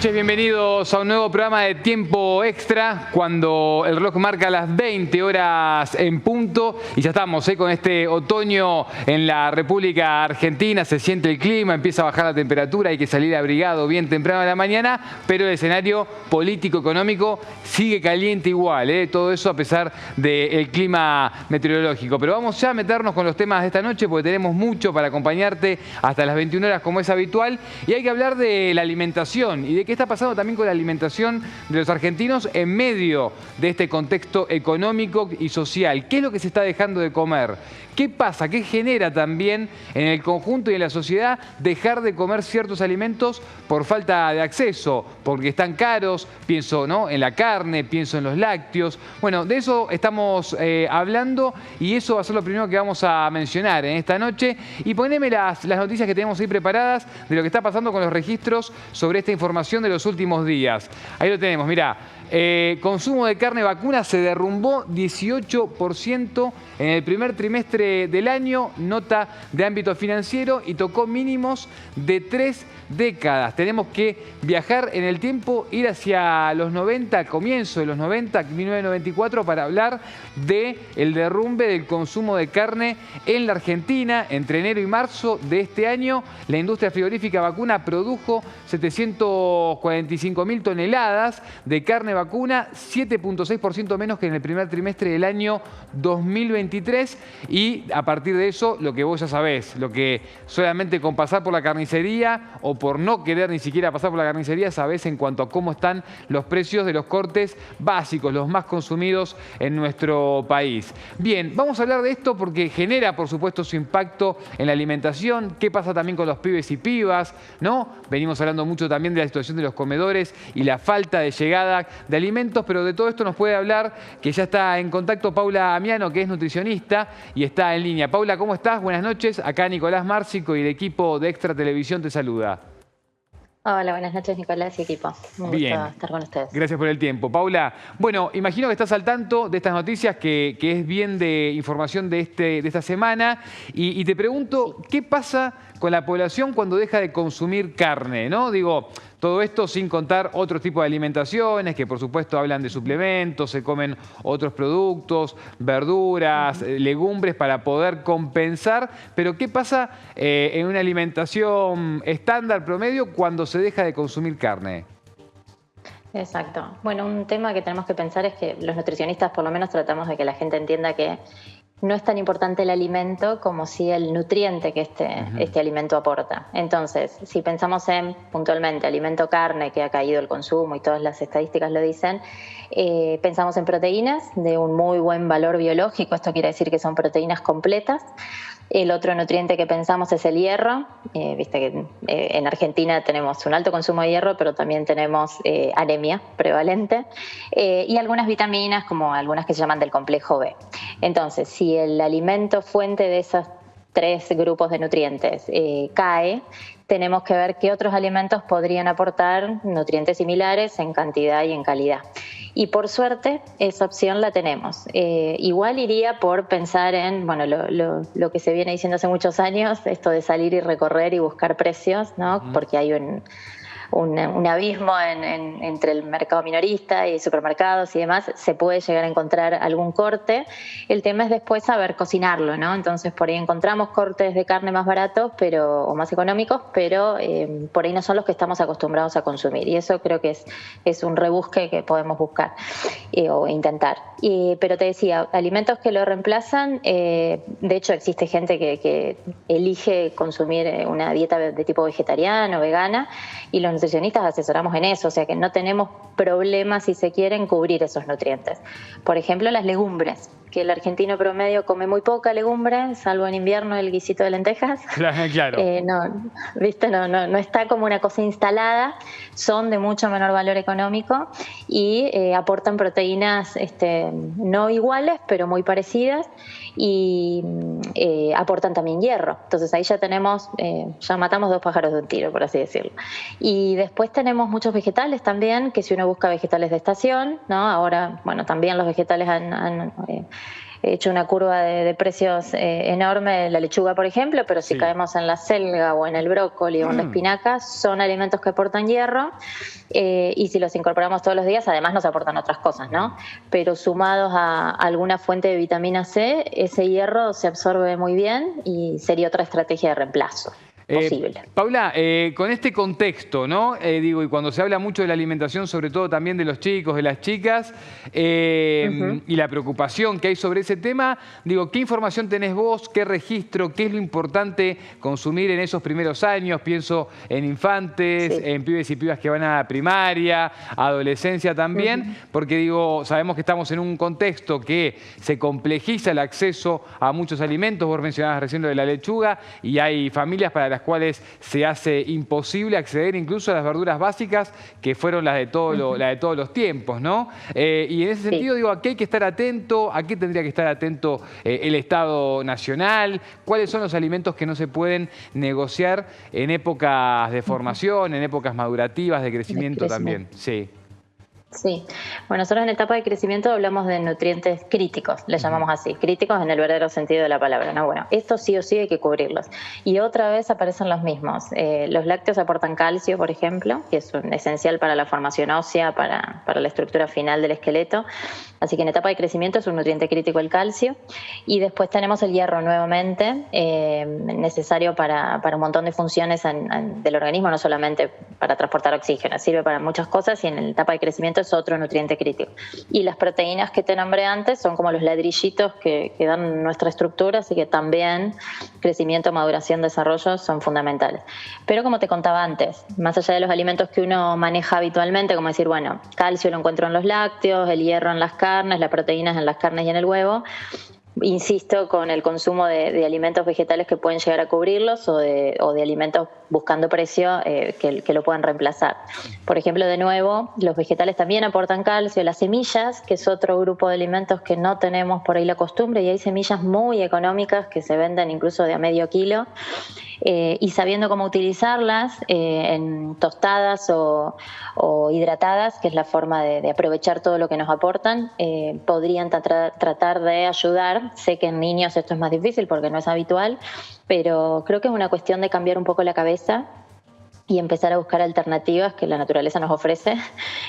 noches, bienvenidos a un nuevo programa de Tiempo Extra, cuando el reloj marca las 20 horas en punto y ya estamos con este otoño en la República Argentina, se siente el clima, empieza a bajar la temperatura, hay que salir abrigado bien temprano de la mañana, pero el escenario político-económico sigue caliente igual, todo eso a pesar del clima meteorológico. Pero vamos ya a meternos con los temas de esta noche porque tenemos mucho para acompañarte hasta las 21 horas como es habitual y hay que hablar de la alimentación y de qué está pasando también con la alimentación de los argentinos en medio de este contexto económico y social. ¿Qué es lo que se está dejando de comer? ¿Qué pasa? ¿Qué genera también en el conjunto y en la sociedad dejar de comer ciertos alimentos por falta de acceso? Porque están caros, pienso en la carne, pienso en los lácteos. Bueno, de eso estamos hablando y eso va a ser lo primero que vamos a mencionar en esta noche. Y poneme las noticias que tenemos ahí preparadas de lo que está pasando con los registros sobre esta información de los últimos días. Ahí lo tenemos, mirá. Consumo de carne vacuna se derrumbó 18% en el primer trimestre del año, nota de ámbito financiero, y tocó mínimos de 3 décadas. Tenemos que viajar en el tiempo, ir hacia los 90, comienzo de los 90, 1994, para hablar del derrumbe del consumo de carne en la Argentina. Entre enero y marzo de este año, la industria frigorífica vacuna produjo 745.000 toneladas de carne vacuna, 7.6% menos que en el primer trimestre del año 2023. Y a partir de eso, lo que vos ya sabés, lo que solamente con pasar por la carnicería o por no querer ni siquiera pasar por la carnicería, sabés en cuanto a cómo están los precios de los cortes básicos, los más consumidos en nuestro país. Bien, vamos a hablar de esto porque genera, por supuesto, su impacto en la alimentación. ¿Qué pasa también con los pibes y pibas? Venimos hablando mucho también de la situación de los comedores y la falta de llegada de alimentos, pero de todo esto nos puede hablar, que ya está en contacto, Paula Amiano, que es nutricionista y está en línea. Paula, ¿cómo estás? Buenas noches. Acá Nicolás Márcico y el equipo de Extra Televisión te saluda. Hola, buenas noches, Nicolás y equipo. Un gusto estar con ustedes. Gracias por el tiempo. Paula, bueno, imagino que estás al tanto de estas noticias, que es bien de información de esta semana, y te pregunto, ¿qué pasa con la población cuando deja de consumir carne? Digo, todo esto sin contar otro tipo de alimentaciones, que por supuesto hablan de suplementos, se comen otros productos, verduras, legumbres para poder compensar. Pero ¿qué pasa en una alimentación estándar promedio cuando se deja de consumir carne? Exacto. Bueno, un tema que tenemos que pensar es que los nutricionistas por lo menos tratamos de que la gente entienda que no es tan importante el alimento como si el nutriente que este alimento aporta. Entonces, si pensamos en, puntualmente, alimento carne, que ha caído el consumo y todas las estadísticas lo dicen, pensamos en proteínas de un muy buen valor biológico. Esto quiere decir que son proteínas completas. El otro nutriente que pensamos es el hierro. Viste que en Argentina tenemos un alto consumo de hierro, pero también tenemos anemia prevalente. Y algunas vitaminas, como algunas que se llaman del complejo B. Entonces, si el alimento fuente de esos 3 grupos de nutrientes cae, tenemos que ver qué otros alimentos podrían aportar nutrientes similares en cantidad y en calidad. Y por suerte, esa opción la tenemos. Igual iría por pensar en lo que se viene diciendo hace muchos años, esto de salir y recorrer y buscar precios, porque hay un abismo entre el mercado minorista y supermercados y demás. Se puede llegar a encontrar algún corte. El tema es después saber cocinarlo, Entonces por ahí encontramos cortes de carne más baratos o más económicos, pero por ahí no son los que estamos acostumbrados a consumir, y eso creo que es un rebusque que podemos buscar o intentar. Pero te decía, alimentos que lo reemplazan, de hecho existe gente que elige consumir una dieta de tipo vegetariano, vegana, y los nutricionistas asesoramos en eso, o sea que no tenemos problemas, si se quiere, en cubrir esos nutrientes. Por ejemplo, las legumbres, que el argentino promedio come muy poca legumbre, salvo en invierno el guisito de lentejas. Claro. No está como una cosa instalada, son de mucho menor valor económico y aportan proteínas no iguales, pero muy parecidas, y aportan también hierro. Entonces ahí ya matamos 2 pájaros de un tiro, por así decirlo. Y después tenemos muchos vegetales también, que si uno busca vegetales de estación, Ahora, también los vegetales han hecho una curva de precios enorme, la lechuga, por ejemplo, pero si caemos en la selga o en el brócoli o en la espinaca, son alimentos que aportan hierro, y si los incorporamos todos los días, además nos aportan otras cosas, ¿no? Pero sumados a alguna fuente de vitamina C, ese hierro se absorbe muy bien y sería otra estrategia de reemplazo. Paula, con este contexto, ¿no? Digo, y cuando se habla mucho de la alimentación, sobre todo también de los chicos, de las chicas, y la preocupación que hay sobre ese tema, digo, ¿qué información tenés vos? ¿Qué registro? ¿Qué es lo importante consumir en esos primeros años? Pienso en infantes, en pibes y pibas que van a la primaria, adolescencia también, porque digo, sabemos que estamos en un contexto que se complejiza el acceso a muchos alimentos. Vos mencionabas recién lo de la lechuga, y hay familias para las cuales se hace imposible acceder incluso a las verduras básicas que fueron las de, todos los tiempos, ¿no? Y en ese sentido, digo, ¿a qué hay que estar atento? ¿A qué tendría que estar atento el Estado Nacional? ¿Cuáles son los alimentos que no se pueden negociar en épocas de formación, en épocas madurativas, de crecimiento también? Sí. Sí, bueno, nosotros en etapa de crecimiento hablamos de nutrientes críticos, le llamamos así, críticos en el verdadero sentido de la palabra, ¿no? Bueno, estos sí o sí hay que cubrirlos. Y otra vez aparecen los mismos. Los lácteos aportan calcio, por ejemplo, que es esencial para la formación ósea, para la estructura final del esqueleto. Así que en etapa de crecimiento es un nutriente crítico el calcio. Y después tenemos el hierro nuevamente, necesario para un montón de funciones del organismo, no solamente para transportar oxígeno, sirve para muchas cosas, y en la etapa de crecimiento es otro nutriente crítico. Y las proteínas que te nombré antes son como los ladrillitos que dan nuestra estructura, así que también crecimiento, maduración, desarrollo son fundamentales. Pero como te contaba antes, más allá de los alimentos que uno maneja habitualmente, como decir, bueno, calcio lo encuentro en los lácteos, el hierro en las carnes, las proteínas en las carnes y en el huevo, insisto con el consumo de alimentos vegetales que pueden llegar a cubrirlos, o de alimentos buscando precio que lo puedan reemplazar. Por ejemplo, de nuevo, los vegetales también aportan calcio, las semillas, que es otro grupo de alimentos que no tenemos por ahí la costumbre, y hay semillas muy económicas que se venden incluso de a medio kilo, y sabiendo cómo utilizarlas en tostadas o hidratadas, que es la forma de aprovechar todo lo que nos aportan, podrían tratar de ayudar. Sé que en niños esto es más difícil porque no es habitual, pero creo que es una cuestión de cambiar un poco la cabeza y empezar a buscar alternativas que la naturaleza nos ofrece.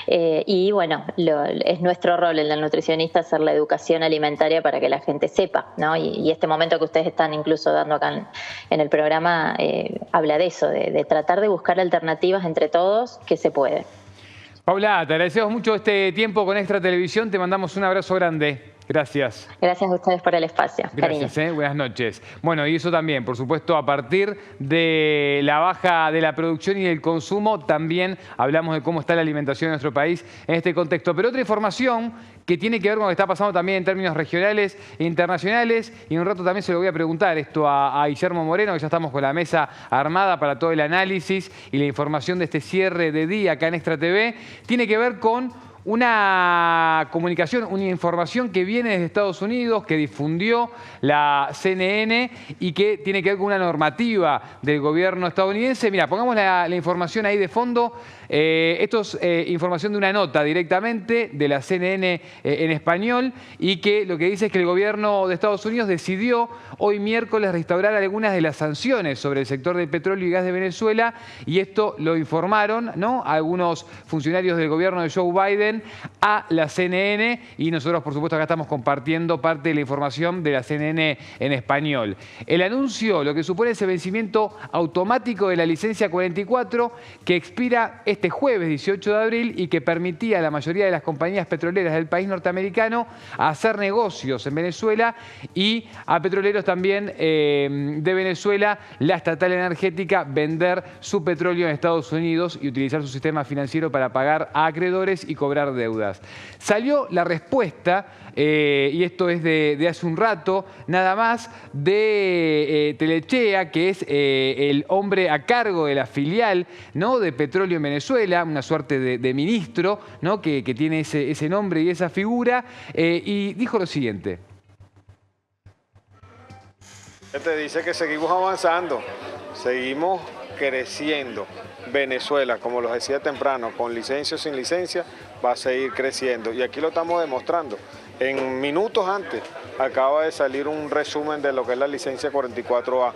Y bueno, es nuestro rol, el del nutricionista, hacer la educación alimentaria para que la gente sepa, ¿no? Y este momento que ustedes están incluso dando acá en el programa habla de eso, de tratar de buscar alternativas entre todos, que se puede. Paula, te agradecemos mucho este tiempo con Extra Televisión, te mandamos un abrazo grande. Gracias. Gracias a ustedes por el espacio. Gracias, buenas noches. Bueno, y eso también, por supuesto, a partir de la baja de la producción y del consumo, también hablamos de cómo está la alimentación en nuestro país en este contexto. Pero otra información que tiene que ver con lo que está pasando también en términos regionales e internacionales, y en un rato también se lo voy a preguntar esto a Guillermo Moreno, que ya estamos con la mesa armada para todo el análisis y la información de este cierre de día acá en Extra TV, tiene que ver con una comunicación, una información que viene desde Estados Unidos, que difundió la CNN y que tiene que ver con una normativa del gobierno estadounidense. Mira, pongamos la información ahí de fondo. Esto es información de una nota directamente de la CNN en español, y que lo que dice es que el gobierno de Estados Unidos decidió hoy miércoles restaurar algunas de las sanciones sobre el sector del petróleo y gas de Venezuela, y esto lo informaron, ¿no?, algunos funcionarios del gobierno de Joe Biden a la CNN, y nosotros por supuesto acá estamos compartiendo parte de la información de la CNN en español. El anuncio lo que supone es el vencimiento automático de la licencia 44 que expira este jueves 18 de abril y que permitía a la mayoría de las compañías petroleras del país norteamericano hacer negocios en Venezuela, y a petroleros también de Venezuela, la estatal energética, vender su petróleo en Estados Unidos y utilizar su sistema financiero para pagar a acreedores y cobrar deudas. Salió la respuesta, y esto es de hace un rato, nada más, de Telechea, que es el hombre a cargo de la filial, ¿no?, de petróleo en Venezuela, una suerte de ministro, ¿no?, que tiene ese nombre y esa figura, y dijo lo siguiente. Te dice que seguimos avanzando, seguimos creciendo. Venezuela, como los decía temprano, con licencia o sin licencia, va a seguir creciendo. Y aquí lo estamos demostrando. En minutos antes acaba de salir un resumen de lo que es la licencia 44A.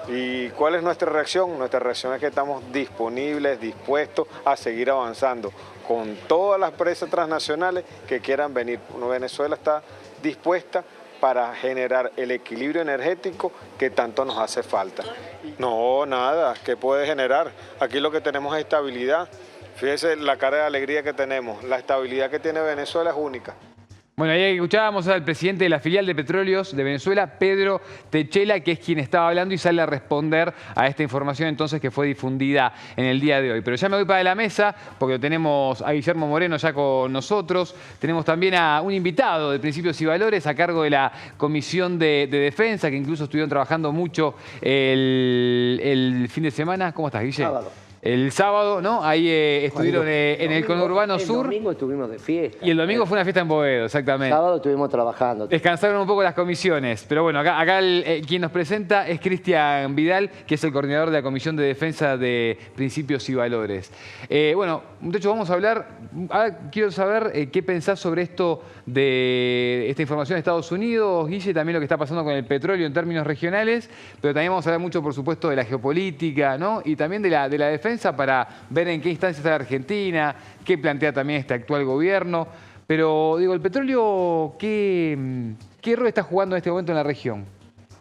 ¿Y cuál es nuestra reacción? Nuestra reacción es que estamos disponibles, dispuestos a seguir avanzando con todas las empresas transnacionales que quieran venir. Venezuela está dispuesta para generar el equilibrio energético que tanto nos hace falta. No, nada, ¿qué puede generar? Aquí lo que tenemos es estabilidad. Fíjese la cara de alegría que tenemos. La estabilidad que tiene Venezuela es única. Bueno, ahí escuchábamos al presidente de la filial de Petróleos de Venezuela, Pedro Techela, que es quien estaba hablando y sale a responder a esta información entonces que fue difundida en el día de hoy. Pero ya me voy para la mesa porque tenemos a Guillermo Moreno ya con nosotros. Tenemos también a un invitado de Principios y Valores a cargo de la Comisión de Defensa, que incluso estuvieron trabajando mucho el fin de semana. ¿Cómo estás, Guille? Sábado. El sábado, ¿no? Ahí estuvieron en el conurbano sur. El domingo estuvimos de fiesta. Y el domingo fue una fiesta en Boedo, exactamente. El sábado estuvimos trabajando. Descansaron un poco las comisiones. Pero bueno, acá quien nos presenta es Cristian Vidal, que es el coordinador de la Comisión de Defensa de Principios y Valores. Bueno, muchachos, vamos a hablar. Ahora quiero saber qué pensás sobre esto de esta información de Estados Unidos, Guille, también lo que está pasando con el petróleo en términos regionales, pero también vamos a hablar mucho, por supuesto, de la geopolítica, ¿no? Y también de la defensa, para ver en qué instancia está la Argentina, qué plantea también este actual gobierno. Pero, digo, el petróleo, ¿qué rol está jugando en este momento en la región?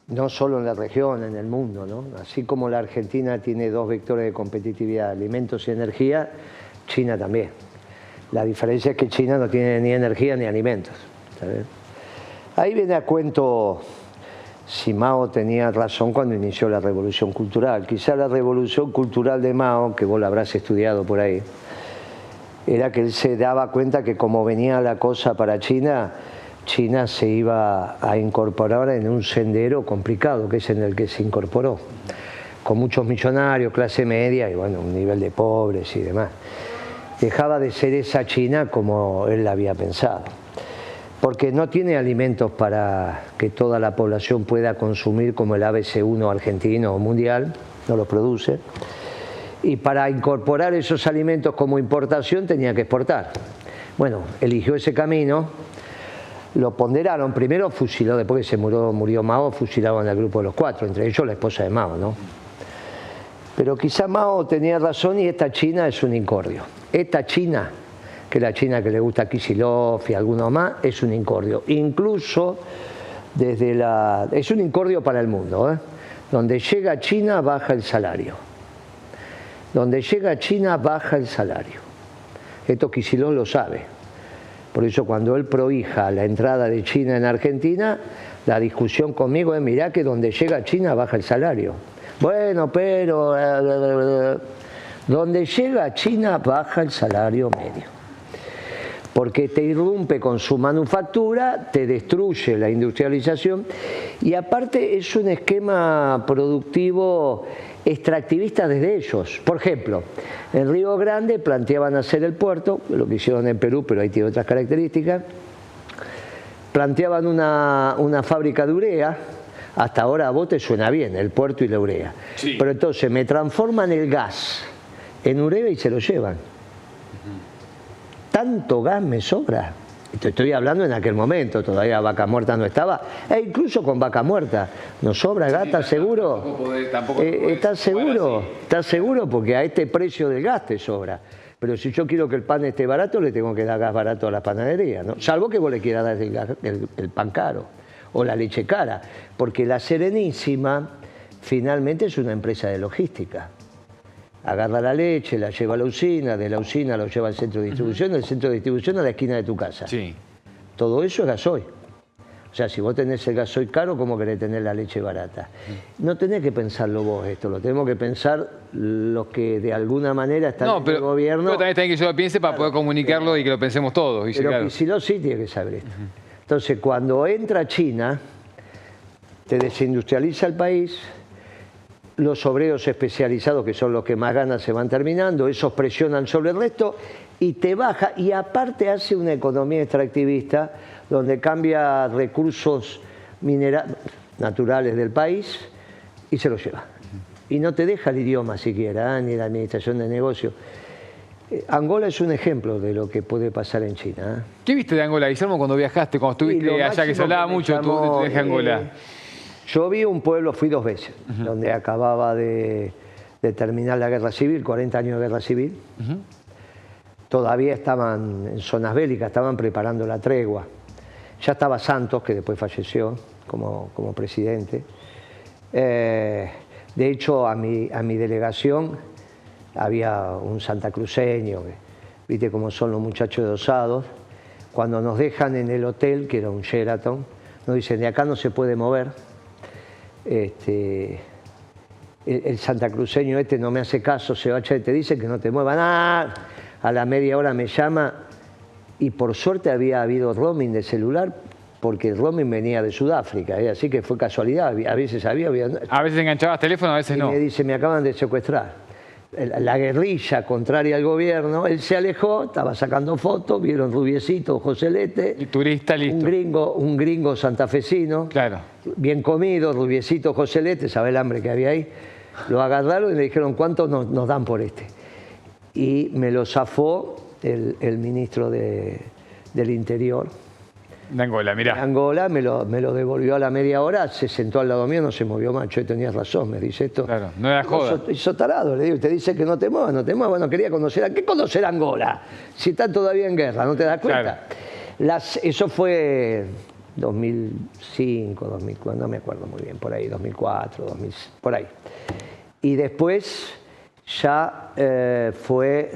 No solo en la región, en el mundo, ¿no? Así como la Argentina tiene dos vectores de competitividad, alimentos y energía, China también. La diferencia es que China no tiene ni energía ni alimentos, ¿sabes? Ahí viene a cuento si Mao tenía razón cuando inició la Revolución Cultural. Quizá la Revolución Cultural de Mao, que vos la habrás estudiado por ahí, era que él se daba cuenta que como venía la cosa para China, China se iba a incorporar en un sendero complicado, que es en el que se incorporó, con muchos millonarios, clase media y bueno, un nivel de pobres y demás. Dejaba de ser esa China como él la había pensado, porque no tiene alimentos para que toda la población pueda consumir como el ABC1 argentino o mundial, no los produce, y para incorporar esos alimentos como importación tenía que exportar. Bueno, eligió ese camino, lo ponderaron, primero fusiló, después que se murió Mao, fusilaron al grupo de los cuatro, entre ellos la esposa de Mao, ¿no? Pero quizá Mao tenía razón y esta China es un incordio. Esta China, que la China que le gusta a Kicillof y algunos más, es un incordio. Incluso es un incordio para el mundo, ¿eh? Donde llega China baja el salario. Donde llega China baja el salario. Esto Kicillof lo sabe. Por eso cuando él prohija la entrada de China en Argentina, la discusión conmigo es, mirá que donde llega China baja el salario. Bueno, pero donde llega China baja el salario medio. Porque te irrumpe con su manufactura, te destruye la industrialización y aparte es un esquema productivo extractivista desde ellos. Por ejemplo, en Río Grande planteaban hacer el puerto, lo que hicieron en Perú, pero ahí tiene otras características. Planteaban una fábrica de urea. Hasta ahora a vos te suena bien, el puerto y la urea. Sí. Pero entonces me transforman el gas en urea y se lo llevan. Tanto gas me sobra. Te estoy hablando en aquel momento, todavía Vaca Muerta no estaba. E incluso con Vaca Muerta, ¿nos sobra gas? ¿Estás seguro? ¿Estás seguro? ¿Estás seguro? Porque a este precio del gas te sobra. Pero si yo quiero que el pan esté barato, le tengo que dar gas barato a la panadería, ¿no? Salvo que vos le quieras dar el pan caro o la leche cara, porque la Serenísima finalmente es una empresa de logística. Agarra la leche, la lleva a la usina, de la usina lo lleva al centro de distribución, del centro de distribución a la esquina de tu casa. Sí. Todo eso es gasoil. O sea, si vos tenés el gasoil caro, ¿cómo querés tener la leche barata? No tenés que pensarlo vos esto, lo tenemos que pensar los que de alguna manera están en el gobierno. Pero también está bien que yo lo piense para poder comunicarlo y que lo pensemos todos. Pero si no, sí tiene que saber esto. Entonces, cuando entra China, te desindustrializa el país, los obreros especializados, que son los que más ganan, se van terminando, esos presionan sobre el resto y te baja, y aparte hace una economía extractivista donde cambia recursos naturales del país y se los lleva. Y no te deja el idioma siquiera, ni la administración de negocios. Angola es un ejemplo de lo que puede pasar en China, ¿eh? ¿Qué viste de Angola, Guillermo, cuando viajaste, cuando estuviste allá, que se hablaba mucho de tu viaje a Angola? Yo vi un pueblo, fui 2 veces, donde acababa de terminar la guerra civil, 40 años de guerra civil. Todavía estaban en zonas bélicas, estaban preparando la tregua. Ya estaba Santos, que después falleció como presidente. De hecho, a mi delegación había un santacruceño, viste cómo son los muchachos de Osados. Cuando nos dejan en el hotel, que era un Sheraton, nos dicen, de acá no se puede mover. El santacruceño no me hace caso, se va, te dice que no te muevan. A la media hora me llama y por suerte había habido roaming de celular, porque el roaming venía de Sudáfrica, así que fue casualidad, a veces había... A veces enganchabas teléfono, a veces no. Y me dice, me acaban de secuestrar. La guerrilla contraria al gobierno, él se alejó, estaba sacando fotos, vieron rubiecito, Joselete. Y turista, listo. Un gringo santafesino, claro, bien comido, rubiecito, Joselete, sabe el hambre que había ahí. Lo agarraron y le dijeron, ¿cuánto nos dan por este? Y me lo zafó el ministro del Interior. De Angola, mirá. De Angola, me lo devolvió a la media hora, se sentó al lado mío, no se movió más. Yo tenías razón, me dice esto. Claro, no era joda. Hizo tarado, le digo, te dice que no te muevas, no te muevas. Bueno, quería conocer, ¿qué conocer Angola? Si está todavía en guerra, ¿no te das cuenta? Claro. Eso fue 2005, 2004, no me acuerdo muy bien, por ahí, 2004, 2000, por ahí. Y después ya fue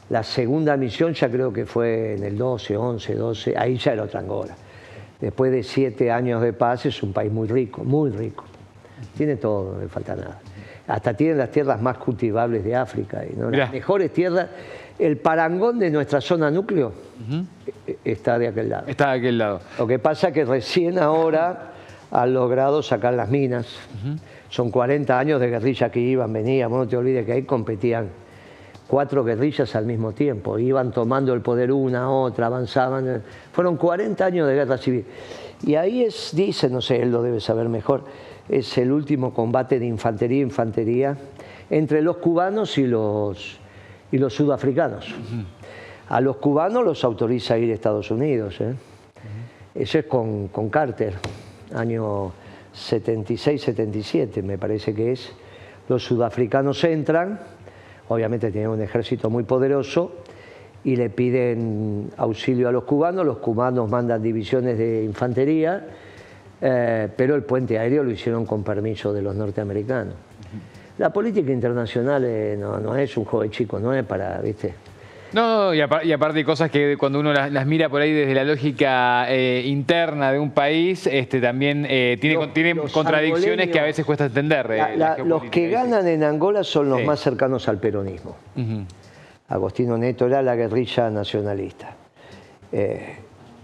la segunda misión, ya creo que fue en el 12, 11, 12, ahí ya era otra Angola. Después de 7 años de paz es un país muy rico, muy rico. Tiene todo, no le falta nada. Hasta tienen las tierras más cultivables de África, ¿no? Las mejores tierras. El parangón de nuestra zona núcleo está de aquel lado. Está de aquel lado. Lo que pasa es que recién ahora han logrado sacar las minas. Son 40 años de guerrilla que iban, venían. No te olvides que ahí competían 4 guerrillas al mismo tiempo. Iban tomando el poder una, otra, avanzaban. Fueron 40 años de guerra civil. Y ahí dice, no sé, él lo debe saber mejor, es el último combate de infantería entre los cubanos y los sudafricanos. A los cubanos los autoriza a ir a Estados Unidos. Eso es con Carter, año 76, 77 me parece que es. Los sudafricanos entran, obviamente tienen un ejército muy poderoso y le piden auxilio a los cubanos mandan divisiones de infantería, pero el puente aéreo lo hicieron con permiso de los norteamericanos. La política internacional no es un juego de chicos, no es para, ¿viste? No, y aparte hay cosas que cuando uno las mira por ahí desde la lógica interna de un país, también tiene contradicciones que a veces cuesta entender. Los que ganan en Angola son los más cercanos al peronismo. Agostino Neto era la guerrilla nacionalista.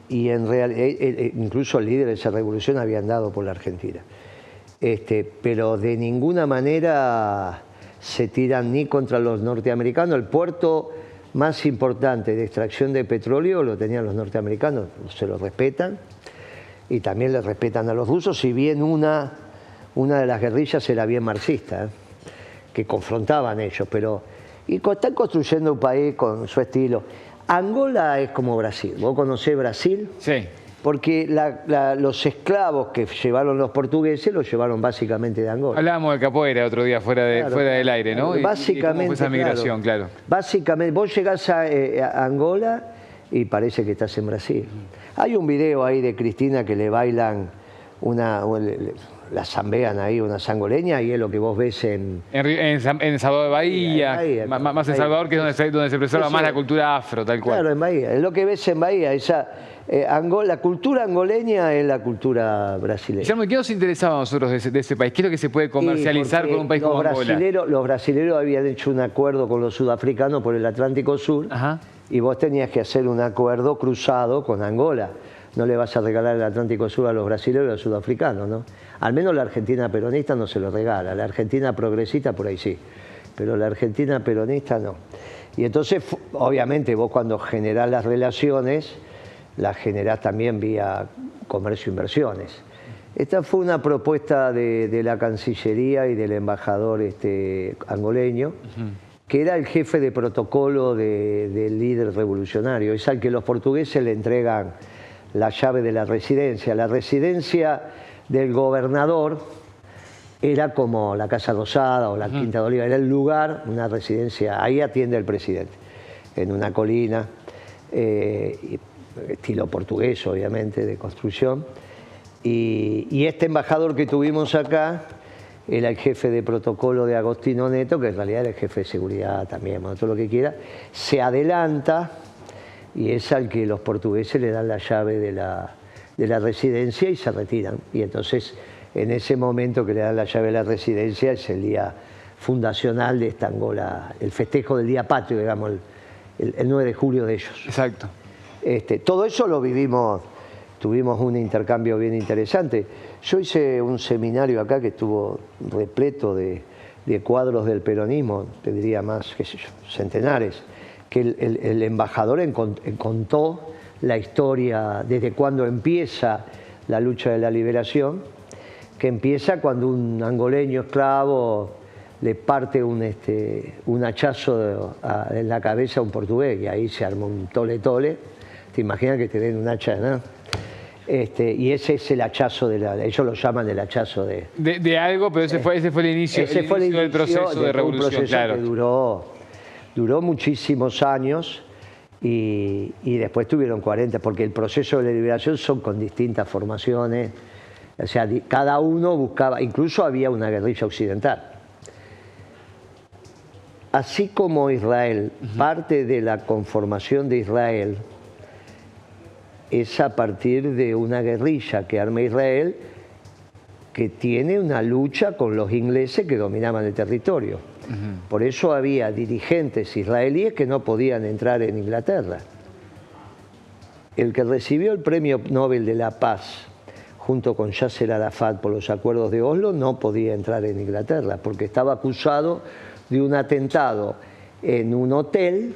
Y en realidad, incluso el líder de esa revolución había andado por la Argentina. Pero de ninguna manera se tiran ni contra los norteamericanos. El puerto más importante de extracción de petróleo lo tenían los norteamericanos, se lo respetan y también le respetan a los rusos, si bien una de las guerrillas era bien marxista, que confrontaban ellos, y están construyendo un país con su estilo. Angola es como Brasil, ¿vos conocés Brasil? Sí. Porque los esclavos que llevaron los portugueses los llevaron básicamente de Angola. Hablábamos de capoeira otro día fuera del aire, ¿no? Básicamente, ¿Y cómo fue esa migración, claro? Básicamente, vos llegás a Angola y parece que estás en Brasil. Hay un video ahí de Cristina que le bailan la zambean ahí, una sangoleña, y es lo que vos ves en Salvador de Bahía, más en Salvador, que es donde se preserva más la cultura afro, tal cual. Claro, en Bahía, es lo que ves en Bahía, la cultura angoleña es la cultura brasileña. Guillermo, ¿qué nos interesaba a nosotros de ese país? ¿Qué es lo que se puede comercializar con un país como Angola? Los brasileros habían hecho un acuerdo con los sudafricanos por el Atlántico Sur, y vos tenías que hacer un acuerdo cruzado con Angola. No le vas a regalar el Atlántico Sur a los brasileños y a los sudafricanos, ¿no? Al menos la Argentina peronista no se lo regala, la Argentina progresista por ahí sí, pero la Argentina peronista no. Y entonces, obviamente, vos cuando generás las relaciones, las generás también vía comercio e inversiones. Esta fue una propuesta de la Cancillería y del embajador angoleño, que era el jefe de protocolo del líder revolucionario. Es al que los portugueses le entregan la llave de la residencia. La residencia del gobernador era como la Casa Rosada o la Quinta de Oliva, era el lugar, una residencia, ahí atiende el presidente, en una colina, estilo portugués obviamente, de construcción, y este embajador que tuvimos acá era el jefe de protocolo de Agostinho Neto, que en realidad era el jefe de seguridad también, bueno, todo lo que quiera, se adelanta y es al que los portugueses le dan la llave de la residencia y se retiran, y entonces en ese momento que le dan la llave de la residencia es el día fundacional de esta Angola, el festejo del día patrio, digamos, el 9 de julio de ellos. Exacto. Todo eso lo vivimos, tuvimos un intercambio bien interesante. Yo hice un seminario acá que estuvo repleto de cuadros del peronismo, te diría más, qué sé yo, centenares, que el embajador contó la historia desde cuando empieza la lucha de la liberación, que empieza cuando un angoleño esclavo le parte un hachazo en la cabeza a un portugués, y ahí se arma un tole-tole. Te imaginas que te den un hacha, ¿no? Y ese es el hachazo, ellos lo llaman el hachazo de algo, pero ese fue el inicio, del proceso de revolución, un proceso claro. que duró muchísimos años, y después tuvieron 40, porque el proceso de la liberación son con distintas formaciones. O sea, cada uno buscaba, incluso había una guerrilla occidental. Así como Israel, parte de la conformación de Israel es a partir de una guerrilla que arma Israel, que tiene una lucha con los ingleses que dominaban el territorio. Por eso había dirigentes israelíes que no podían entrar en Inglaterra. El que recibió el Premio Nobel de la Paz, junto con Yasser Arafat por los acuerdos de Oslo, no podía entrar en Inglaterra porque estaba acusado de un atentado en un hotel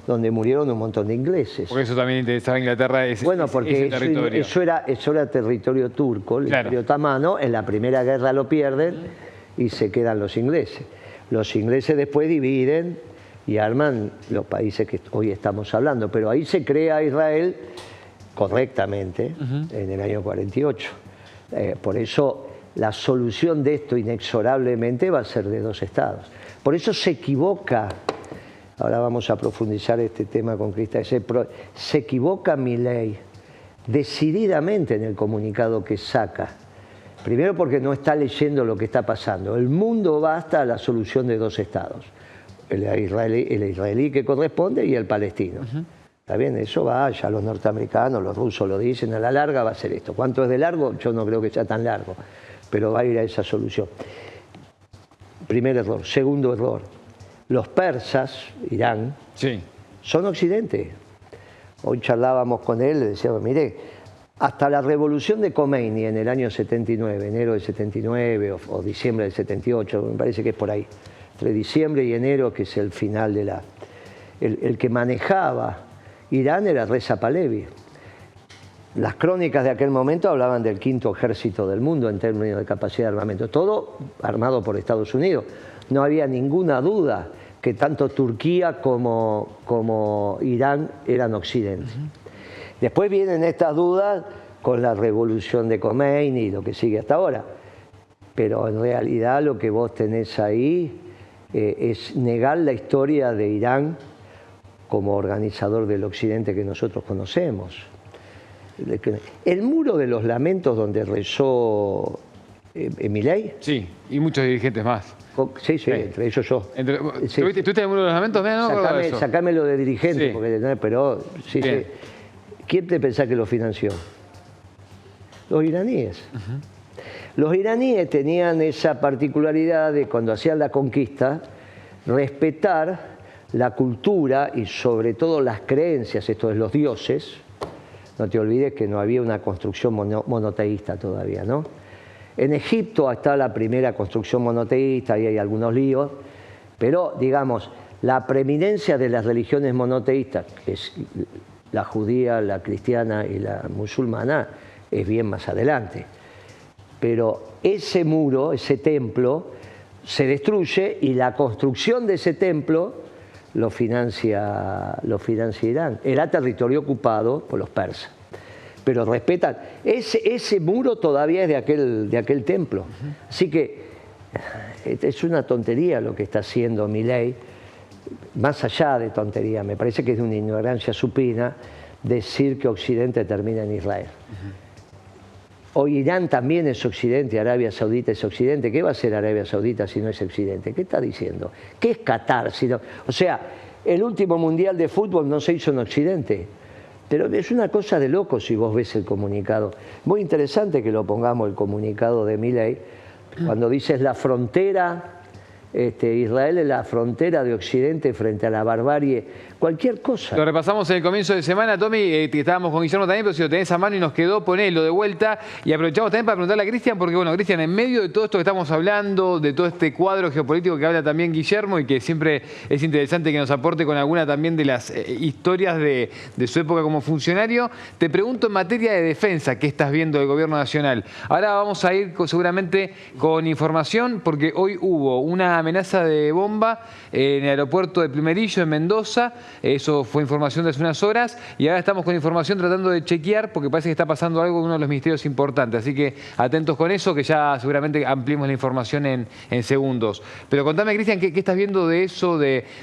donde murieron un montón de ingleses. Porque eso también interesaba a Inglaterra, porque ese territorio. Eso era territorio turco, el Imperio Otomano. En la Primera Guerra lo pierden y se quedan los ingleses. Los ingleses después dividen y arman los países que hoy estamos hablando, pero ahí se crea Israel correctamente en el año 48. Por eso la solución de esto inexorablemente va a ser de dos estados. Por eso se equivoca, ahora vamos a profundizar este tema con Cristal, se equivoca Milei decididamente en el comunicado que saca. Primero porque no está leyendo lo que está pasando. El mundo va hasta la solución de dos estados. El israelí que corresponde y el palestino. ¿Está bien? Eso va, ya los norteamericanos, los rusos lo dicen, a la larga va a ser esto. ¿Cuánto es de largo? Yo no creo que sea tan largo, pero va a ir a esa solución. Primer error. Segundo error. Los persas, Irán, son Occidente. Hoy charlábamos con él, le decíamos, mire, hasta la revolución de Khomeini en el año 79, enero del 79 o diciembre del 78, me parece que es por ahí, entre diciembre y enero, que es el final de la... El que manejaba Irán era Reza Pahlavi. Las crónicas de aquel momento hablaban del quinto ejército del mundo en términos de capacidad de armamento, todo armado por Estados Unidos. No había ninguna duda que tanto Turquía como Irán eran Occidente. Después vienen estas dudas con la revolución de Khomeini y lo que sigue hasta ahora. Pero en realidad lo que vos tenés ahí es negar la historia de Irán como organizador del Occidente que nosotros conocemos. El muro de los lamentos donde rezó Milei. Sí, y muchos dirigentes más. Sí, entre ellos yo. ¿Tuviste el muro de los lamentos? No, sacámelo de dirigente, pero sí. ¿Quién te pensás que lo financió? Los iraníes. Los iraníes tenían esa particularidad de, cuando hacían la conquista, respetar la cultura y sobre todo las creencias, esto es los dioses. No te olvides que no había una construcción monoteísta todavía, ¿no? En Egipto está la primera construcción monoteísta, y hay algunos líos, pero digamos, la preeminencia de las religiones monoteístas, que es la judía, la cristiana y la musulmana, es bien más adelante. Pero ese muro, ese templo, se destruye y la construcción de ese templo lo financia Irán. Era territorio ocupado por los persas. Pero respetan. Ese muro todavía es de aquel templo. Así que es una tontería lo que está haciendo Milei. Más allá de tontería, me parece que es de una ignorancia supina decir que Occidente termina en Israel. Hoy Irán también es Occidente, Arabia Saudita es Occidente. ¿Qué va a hacer Arabia Saudita si no es Occidente? ¿Qué está diciendo? ¿Qué es Qatar? O sea, el último mundial de fútbol no se hizo en Occidente. Pero es una cosa de loco si vos ves el comunicado. Muy interesante que lo pongamos, el comunicado de Milei, cuando dices la frontera, Israel es la frontera de Occidente frente a la barbarie, cualquier cosa. Lo repasamos en el comienzo de semana, Tommy, que estábamos con Guillermo también, pero si lo tenés a mano y nos quedó, ponelo de vuelta. Y aprovechamos también para preguntarle a Cristian, porque bueno, Cristian, en medio de todo esto que estamos hablando, de todo este cuadro geopolítico que habla también Guillermo y que siempre es interesante que nos aporte con alguna también de las historias de su época como funcionario, te pregunto en materia de defensa, ¿qué estás viendo del gobierno nacional? Ahora vamos a ir seguramente con información, porque hoy hubo una amenaza de bomba en el aeropuerto de Plumerillo, en Mendoza. Eso fue información de hace unas horas y ahora estamos con información tratando de chequear porque parece que está pasando algo en uno de los ministerios importantes. Así que atentos con eso, que ya seguramente ampliemos la información en segundos. Pero contame, Cristian, ¿qué estás viendo de eso,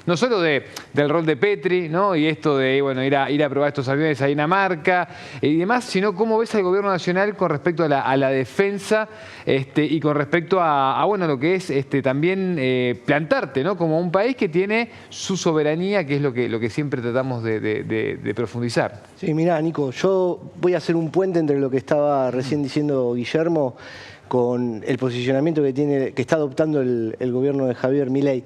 no solo del rol de Petri, ¿no? Y esto de bueno, ir a probar estos aviones a Dinamarca y demás, sino cómo ves al gobierno nacional con respecto a la defensa y con respecto a bueno, lo que es también plantarte, ¿no? Como un país que tiene su soberanía, que es lo que siempre tratamos de profundizar. Sí, mirá, Nico, yo voy a hacer un puente entre lo que estaba recién diciendo Guillermo con el posicionamiento que está adoptando el gobierno de Javier Milei.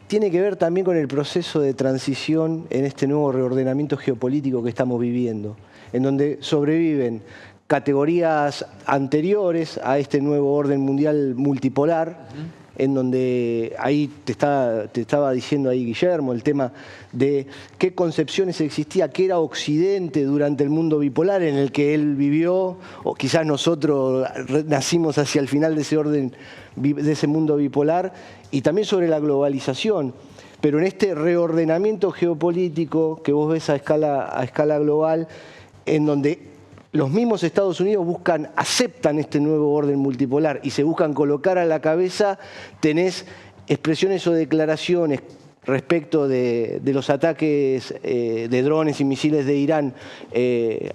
Tiene que ver también con el proceso de transición en este nuevo reordenamiento geopolítico que estamos viviendo, en donde sobreviven categorías anteriores a este nuevo orden mundial multipolar, en donde ahí te estaba diciendo ahí Guillermo, el tema de qué concepciones existía, qué era Occidente durante el mundo bipolar en el que él vivió, o quizás nosotros nacimos hacia el final de ese orden, de ese mundo bipolar, y también sobre la globalización. Pero en este reordenamiento geopolítico que vos ves a escala global, en donde los mismos Estados Unidos aceptan este nuevo orden multipolar y se buscan colocar a la cabeza, tenés expresiones o declaraciones respecto de los ataques de drones y misiles de Irán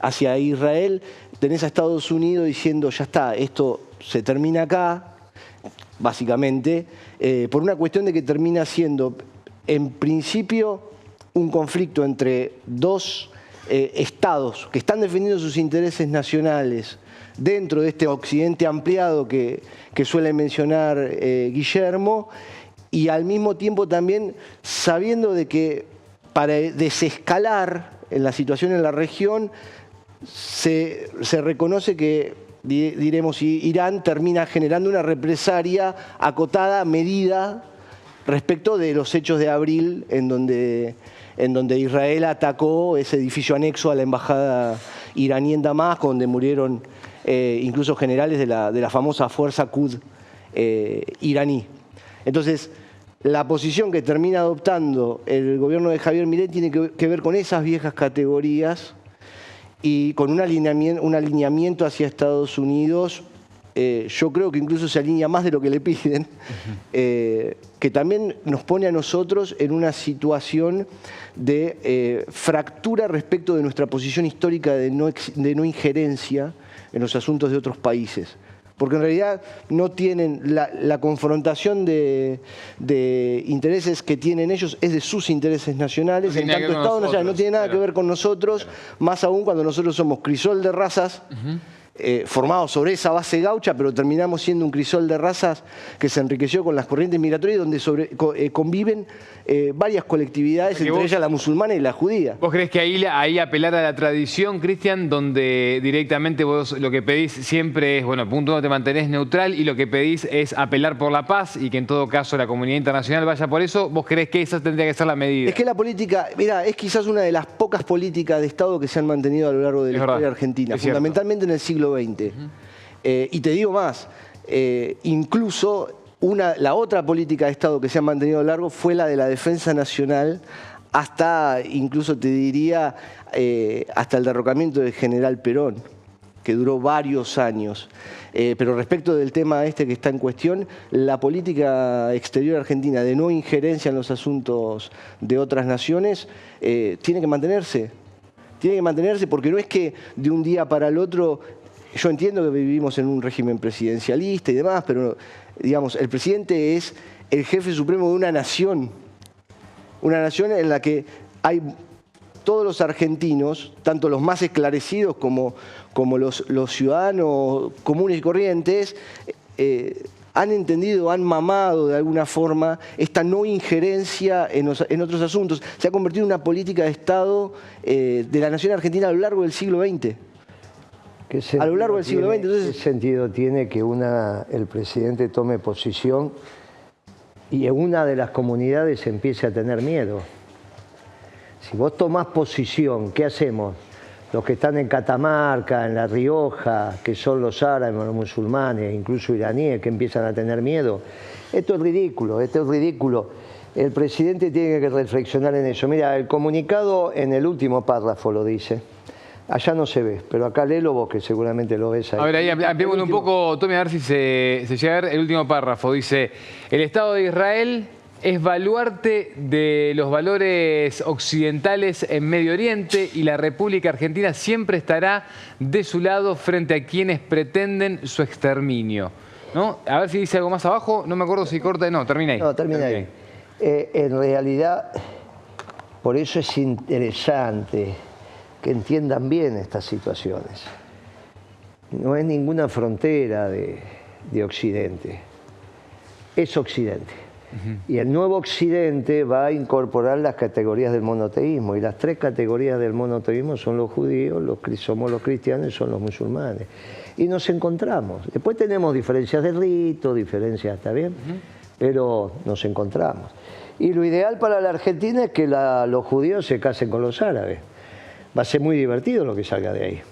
hacia Israel, tenés a Estados Unidos diciendo ya está, esto se termina acá, básicamente, por una cuestión de que termina siendo, en principio, un conflicto entre dos estados que están defendiendo sus intereses nacionales dentro de este Occidente ampliado que suele mencionar Guillermo, y al mismo tiempo también sabiendo de que para desescalar en la situación en la región se reconoce que, diremos, Irán termina generando una represalia acotada, medida, respecto de los hechos de abril en donde Israel atacó ese edificio anexo a la embajada iraní en Damasco, donde murieron incluso generales de la famosa fuerza Quds iraní. Entonces, la posición que termina adoptando el gobierno de Javier Milei tiene que ver con esas viejas categorías y con un alineamiento hacia Estados Unidos. Yo creo que incluso se alinea más de lo que le piden, que también nos pone a nosotros en una situación de fractura respecto de nuestra posición histórica de no injerencia en los asuntos de otros países. Porque en realidad no tienen la confrontación de intereses que tienen ellos, es de sus intereses nacionales, en tanto Estado nacional, no tiene nada que ver con nosotros, más aún cuando nosotros somos crisol de razas, formados sobre esa base gaucha, pero terminamos siendo un crisol de razas que se enriqueció con las corrientes migratorias, donde conviven varias colectividades, entre ellas la musulmana y la judía. ¿Vos creés que ahí apelar a la tradición, Cristian, donde directamente vos lo que pedís siempre es, bueno, punto uno, te mantenés neutral y lo que pedís es apelar por la paz y que en todo caso la comunidad internacional vaya por eso? ¿Vos creés que esa tendría que ser la medida? Es que la política, mira, es quizás una de las pocas políticas de Estado que se han mantenido a lo largo de la historia argentina, fundamentalmente en el siglo XX. Y te digo más, incluso la otra política de Estado que se ha mantenido a lo largo fue la de la defensa nacional, hasta, incluso te diría, hasta el derrocamiento del general Perón, que duró varios años. Pero respecto del tema este que está en cuestión, la política exterior argentina de no injerencia en los asuntos de otras naciones tiene que mantenerse. Tiene que mantenerse porque no es que de un día para el otro, yo entiendo que vivimos en un régimen presidencialista y demás, pero digamos, el presidente es el jefe supremo de una nación en la que hay todos los argentinos, tanto los más esclarecidos como los ciudadanos comunes y corrientes, han entendido, han mamado de alguna forma esta no injerencia en otros asuntos. Se ha convertido en una política de Estado de la nación argentina a lo largo del siglo XX. A lo largo del siglo XX. Entonces, ¿qué sentido tiene que el presidente tome posición y en una de las comunidades empiece a tener miedo? Si vos tomás posición, ¿qué hacemos? Los que están en Catamarca, en La Rioja, que son los árabes, los musulmanes, incluso iraníes, que empiezan a tener miedo. Esto es ridículo, esto es ridículo. El presidente tiene que reflexionar en eso. Mira, el comunicado en el último párrafo lo dice. Allá no se ve, pero acá léelo vos, que seguramente lo ves ahí. A ver, ahí ampliémoslo un poco, Tommy, a ver si se llega a ver el último párrafo. Dice, el Estado de Israel es baluarte de los valores occidentales en Medio Oriente y la República Argentina siempre estará de su lado frente a quienes pretenden su exterminio. ¿No? A ver si dice algo más abajo, no me acuerdo si corta, no, termina ahí. No, termina ahí. En realidad, por eso es interesante que entiendan bien estas situaciones. No es ninguna frontera de Occidente, es Occidente. Y el nuevo Occidente va a incorporar las categorías del monoteísmo, y las tres categorías del monoteísmo son los judíos, somos los cristianos y son los musulmanes. Y nos encontramos. Después tenemos diferencias de rito, diferencias, ¿está bien? Pero nos encontramos. Y lo ideal para la Argentina es que los judíos se casen con los árabes. Va a ser muy divertido lo que salga de ahí.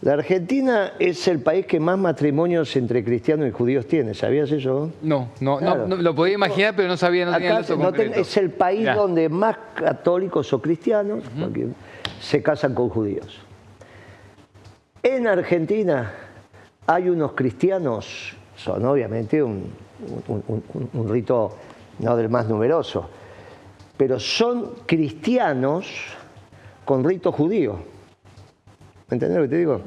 La Argentina es el país que más matrimonios entre cristianos y judíos tiene. ¿Sabías eso? No, Claro. no, lo podía imaginar, pero no sabía, no tenía el dato concreto. Es el país donde más católicos o cristianos porque se casan con judíos. En Argentina hay unos cristianos, son obviamente un rito no del más numeroso, pero son cristianos con rito judío. ¿Me entendés lo que te digo?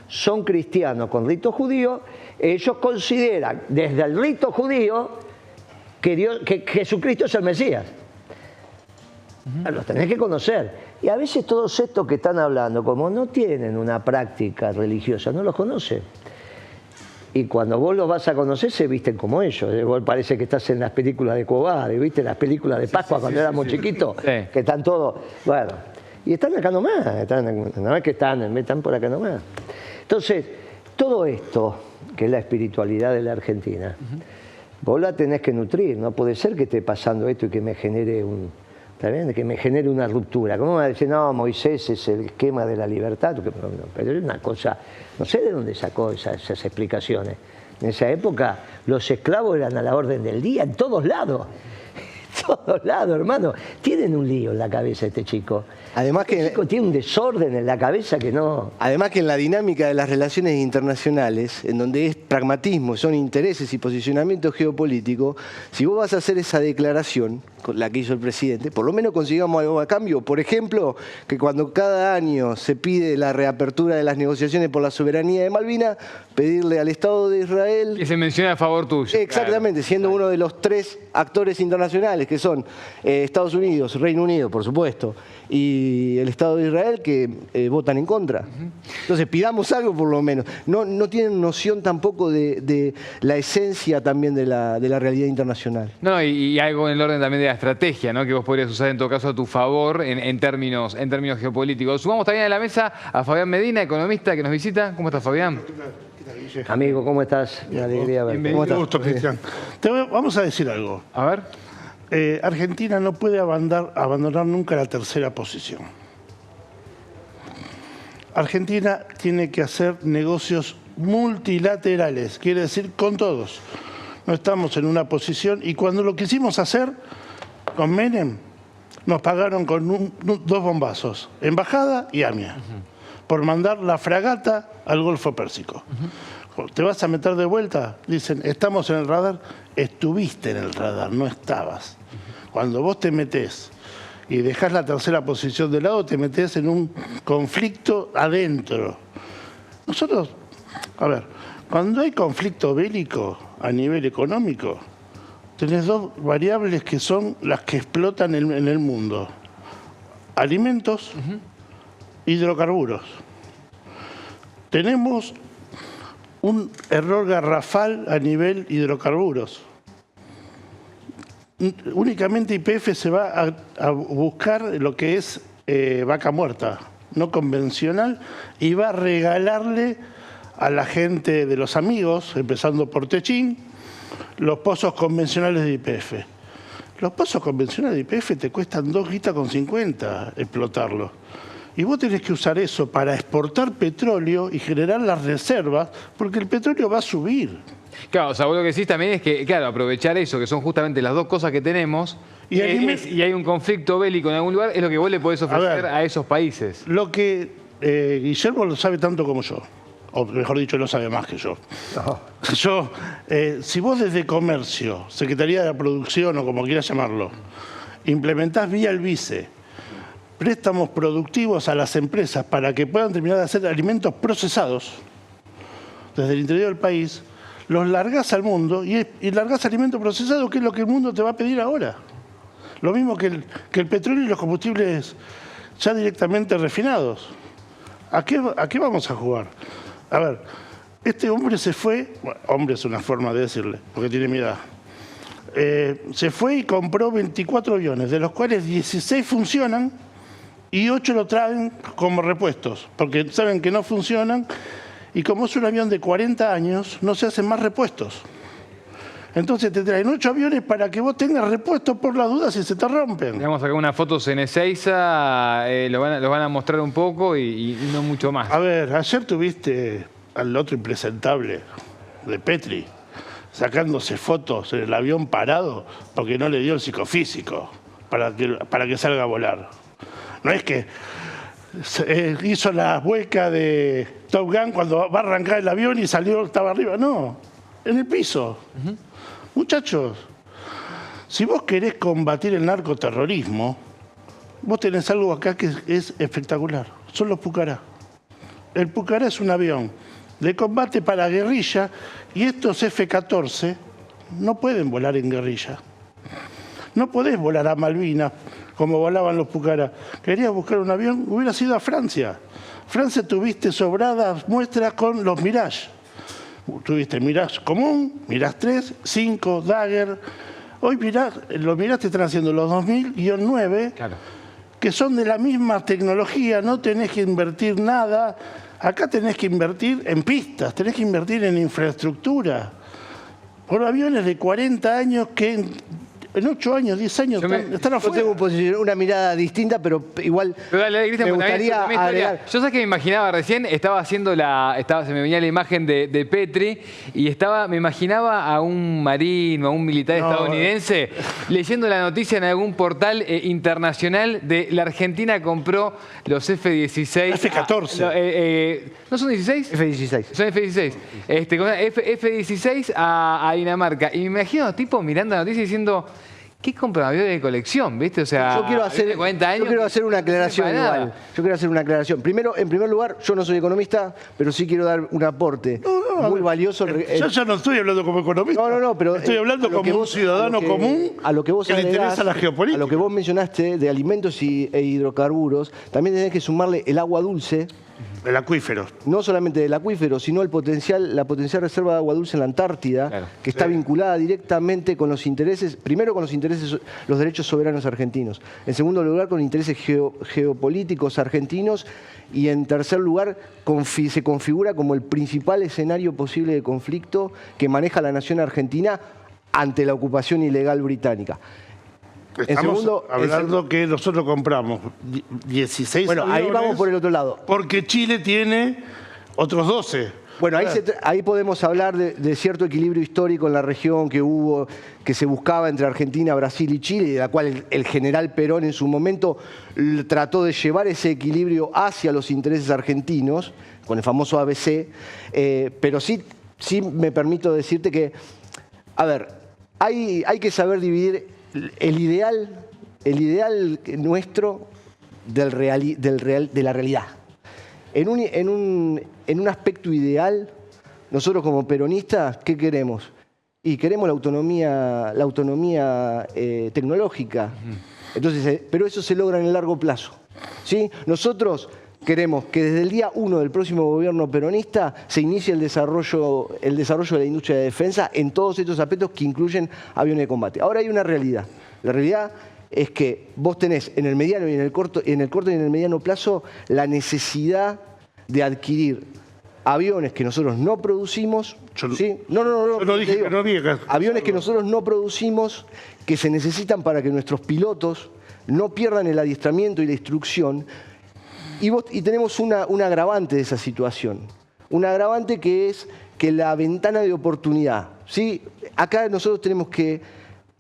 Son cristianos con rito judío. Ellos consideran desde el rito judío que Jesucristo es el Mesías. Los tenés que conocer. Y a veces todos estos que están hablando, como no tienen una práctica religiosa, no los conocen. Y cuando vos los vas a conocer, se visten como ellos. Vos parece que estás en las películas de Cobade, ¿viste? Las películas de Pascua cuando éramos chiquitos, que están todos... Bueno, y están acá nomás, no es que están por acá nomás. Entonces, todo esto, que es la espiritualidad de la Argentina, vos la tenés que nutrir. No puede ser que esté pasando esto y que me genere que me genere una ruptura. ¿Cómo me va a decir, no, Moisés es el esquema de la libertad? Pero es una cosa, no sé de dónde sacó esas explicaciones. En esa época los esclavos eran a la orden del día, en todos lados. Todos lados, hermano. Tienen un lío en la cabeza este chico. Además que chico tiene un desorden en la cabeza que no... Además que en la dinámica de las relaciones internacionales, en donde es pragmatismo, son intereses y posicionamiento geopolítico, si vos vas a hacer esa declaración, la que hizo el presidente, por lo menos consigamos algo a cambio. Por ejemplo, que cuando cada año se pide la reapertura de las negociaciones por la soberanía de Malvinas, pedirle al Estado de Israel... Que se menciona a favor tuyo. Exactamente, siendo uno de los tres actores internacionales, que son Estados Unidos, Reino Unido, por supuesto, y el Estado de Israel, que votan en contra. Entonces, pidamos algo por lo menos. No tienen noción tampoco de la esencia también de la realidad internacional. No, y algo en el orden también de la estrategia, ¿no? Que vos podrías usar en todo caso a tu favor en términos geopolíticos. Sumamos también a la mesa a Fabián Medina, economista, que nos visita. ¿Cómo estás, Fabián? Amigo, ¿cómo estás? Una alegría verte. Bienvenido. Un gusto, Cristian. Vamos a decir algo. A ver. Argentina no puede abandonar nunca la tercera posición. Argentina tiene que hacer negocios multilaterales, quiere decir con todos. no estamos en una posición. Y cuando lo quisimos hacer con Menem, nos pagaron con 2 bombazos, Embajada y AMIA, por mandar la fragata al Golfo Pérsico. ¿Te vas a meter de vuelta? Dicen, estamos en el radar. Estuviste en el radar, no estabas. Cuando vos te metés y dejás la tercera posición de lado, te metés en un conflicto adentro. Nosotros, a ver, cuando hay conflicto bélico a nivel económico, tenés 2 variables que son las que explotan en el mundo. Alimentos, hidrocarburos. Tenemos un error garrafal a nivel hidrocarburos. Únicamente YPF se va a buscar lo que es vaca muerta, no convencional, y va a regalarle a la gente de los amigos, empezando por Techín, los pozos convencionales de YPF. Los pozos convencionales de YPF te cuestan 2,50 explotarlos. Y vos tenés que usar eso para exportar petróleo y generar las reservas, porque el petróleo va a subir. Claro, o sea, vos lo que decís también es que, claro, aprovechar eso, que son justamente las 2 cosas que tenemos, y hay un conflicto bélico en algún lugar, es lo que vos le podés ofrecer a esos países. Lo que Guillermo lo sabe tanto como yo, o mejor dicho, lo sabe más que yo. Yo, si vos desde Comercio, Secretaría de la Producción o como quieras llamarlo, implementás vía el vice préstamos productivos a las empresas para que puedan terminar de hacer alimentos procesados desde el interior del país, los largás al mundo y largás alimentos procesados, que es lo que el mundo te va a pedir ahora. Lo mismo que el petróleo y los combustibles ya directamente refinados. ¿A qué vamos a jugar? A ver, este hombre se fue, bueno, hombre es una forma de decirle, porque tiene mi edad. Se fue y compró 24 aviones, de los cuales 16 funcionan y 8 lo traen como repuestos, porque saben que no funcionan, y como es un avión de 40 años, no se hacen más repuestos. Entonces te traen 8 aviones para que vos tengas repuestos por las dudas si se te rompen. Tenemos acá unas fotos en Ezeiza, los van a mostrar un poco y no mucho más. A ver, ayer tuviste al otro impresentable de Petri sacándose fotos en el avión parado porque no le dio el psicofísico para que salga a volar. No es que hizo la hueca de Top Gun cuando va a arrancar el avión y estaba arriba. No, en el piso. Muchachos, si vos querés combatir el narcoterrorismo, vos tenés algo acá que es espectacular. Son los Pucará. El Pucará es un avión de combate para guerrilla y estos F-14 no pueden volar en guerrilla. No podés volar a Malvinas como volaban los Pucará. Querías buscar un avión, hubieras ido a Francia. Francia tuviste sobradas muestras con los Mirage. Tuviste Mirage común, Mirage 3, 5, Dagger. Hoy los Mirage te están haciendo los 2000-9, claro, que son de la misma tecnología, no tenés que invertir nada. Acá tenés que invertir en pistas, tenés que invertir en infraestructura. Por aviones de 40 años que en 8 años, 10 años están afuera. Yo tengo una mirada distinta, pero igual Cristian, me gustaría agregar. Yo sé que me imaginaba recién, estaba haciendo se me venía la imagen de Petri y me imaginaba a un marín o a un militar estadounidense leyendo la noticia en algún portal internacional de la Argentina compró los F-16. F-14. ¿No son 16? F-16. Son F-16. F-16 a Dinamarca. Y me imagino tipo mirando la noticia diciendo, ¿qué compra aviones de colección? ¿Viste? O sea, yo quiero hacer una aclaración igual. Yo quiero hacer una aclaración. Primero, en primer lugar, yo no soy economista, pero sí quiero dar un aporte muy valioso. Yo ya no estoy hablando como economista. No, pero estoy hablando como un ciudadano común a lo que vos que le interesa la geopolítica. A lo que vos mencionaste de alimentos e hidrocarburos, también tenés que sumarle el agua dulce. El acuífero. No solamente del acuífero, sino la potencial reserva de agua dulce en la Antártida, claro, que está vinculada directamente con los intereses, primero con los derechos soberanos argentinos, en segundo lugar con intereses geopolíticos argentinos y en tercer lugar se configura como el principal escenario posible de conflicto que maneja la nación argentina ante la ocupación ilegal británica. Estamos hablando que nosotros compramos 16 aviones. Bueno, ahí vamos por el otro lado. Porque Chile tiene otros 12. Bueno, ahí podemos hablar de cierto equilibrio histórico en la región que se buscaba entre Argentina, Brasil y Chile, y de la cual el general Perón en su momento trató de llevar ese equilibrio hacia los intereses argentinos, con el famoso ABC, pero sí me permito decirte que, a ver, hay que saber dividir el ideal nuestro de la realidad. En un aspecto ideal, nosotros como peronistas, ¿qué queremos? Y queremos la autonomía tecnológica. Entonces, pero eso se logra en el largo plazo, ¿sí? Nosotros queremos que desde el día 1 del próximo gobierno peronista se inicie el desarrollo de la industria de defensa en todos estos aspectos que incluyen aviones de combate. Ahora hay una realidad. La realidad es que vos tenés en el mediano y en el corto y en el mediano plazo la necesidad de adquirir aviones que nosotros no producimos, ¿sí? Aviones que nosotros no producimos, que se necesitan para que nuestros pilotos no pierdan el adiestramiento y la instrucción. Y tenemos un agravante de esa situación. Un agravante que es que la ventana de oportunidad, ¿sí? Acá nosotros tenemos que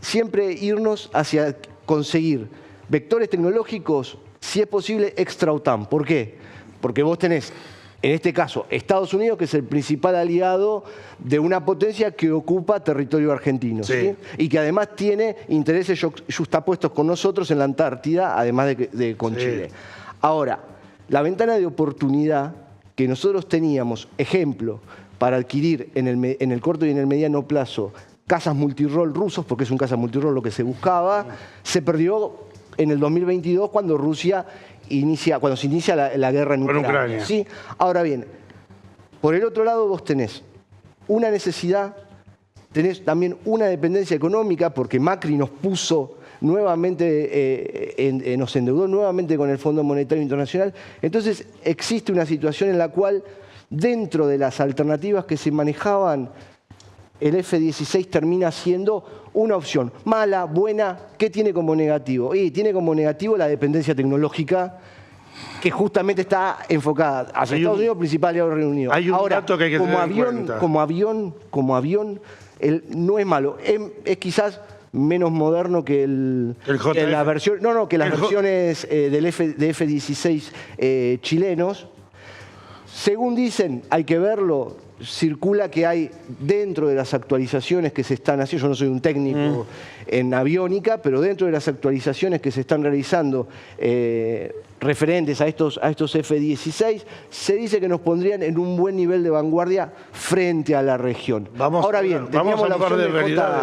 siempre irnos hacia conseguir vectores tecnológicos, si es posible, extra OTAN. ¿Por qué? Porque vos tenés, en este caso, Estados Unidos, que es el principal aliado de una potencia que ocupa territorio argentino, ¿sí? Y que además tiene intereses yuxtapuestos con nosotros en la Antártida, además de con Chile. Ahora, la ventana de oportunidad que nosotros teníamos, ejemplo, para adquirir en el corto y en el mediano plazo cazas multirol rusos, porque es un caza multirol lo que se buscaba, se perdió en el 2022 cuando cuando se inicia la guerra en Ucrania. ¿Sí? Ahora bien, por el otro lado vos tenés una necesidad, tenés también una dependencia económica, porque Macri nos puso nuevamente, nos endeudó nuevamente con el Fondo Monetario Internacional. Entonces existe una situación en la cual, dentro de las alternativas que se manejaban, el F-16 termina siendo una opción. Mala, buena, ¿qué tiene como negativo? Y tiene como negativo la dependencia tecnológica, que justamente está enfocada hacia Estados Unidos, principal aliado del Reino Unido. Hay un dato que hay que tener en cuenta. Como avión, no es malo. Es quizás menos moderno que las versiones de F-16 chilenos. Según dicen, hay que verlo, circula que hay dentro de las actualizaciones que se están haciendo, yo no soy un técnico en aviónica, pero dentro de las actualizaciones que se están realizando referentes a estos F-16, se dice que nos pondrían en un buen nivel de vanguardia frente a la región. Ahora bien, teníamos la opción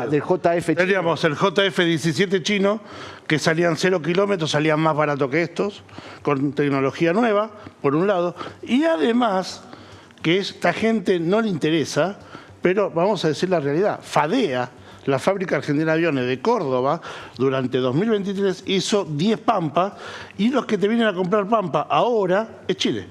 del JF chino. Teníamos el JF-17 chino, que salían 0 kilómetros, salían más barato que estos, con tecnología nueva, por un lado, y además que esta gente no le interesa, pero vamos a decir la realidad. FADEA, la Fábrica Argentina de Aviones de Córdoba, durante 2023 hizo 10 Pampa, y los que te vienen a comprar Pampa ahora es Chile.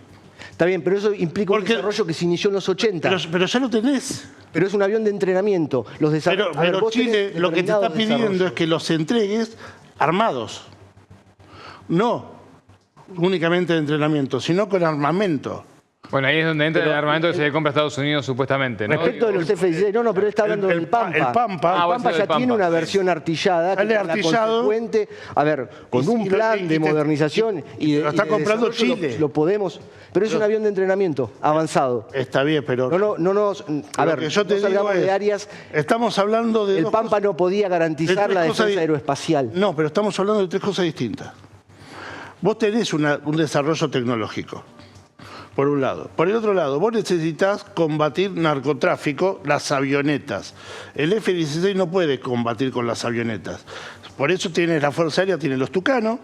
Está bien, pero eso implica un desarrollo que se inició en los 80. Pero ya lo tenés. Pero es un avión de entrenamiento. Pero Chile lo que te está pidiendo es que los entregues armados. No únicamente de entrenamiento, sino con armamento. Bueno, ahí es donde entra el armamento que se le compra a Estados Unidos, supuestamente, ¿no? Respecto de los F-16, pero él está hablando del Pampa. El Pampa ya tiene una versión artillada. Sale artillado. Consecuente, con un plan de modernización y lo está comprando Chile. Lo podemos. Pero es un avión de entrenamiento avanzado. Está bien, pero no salgamos de áreas. Estamos hablando de el Pampa no podía garantizar la defensa aeroespacial. No, pero estamos hablando de tres cosas distintas. Vos tenés un desarrollo tecnológico, por un lado. Por el otro lado, vos necesitas combatir narcotráfico, las avionetas. El F-16 no puede combatir con las avionetas. Por eso tienes la Fuerza Aérea, tiene los Tucanos,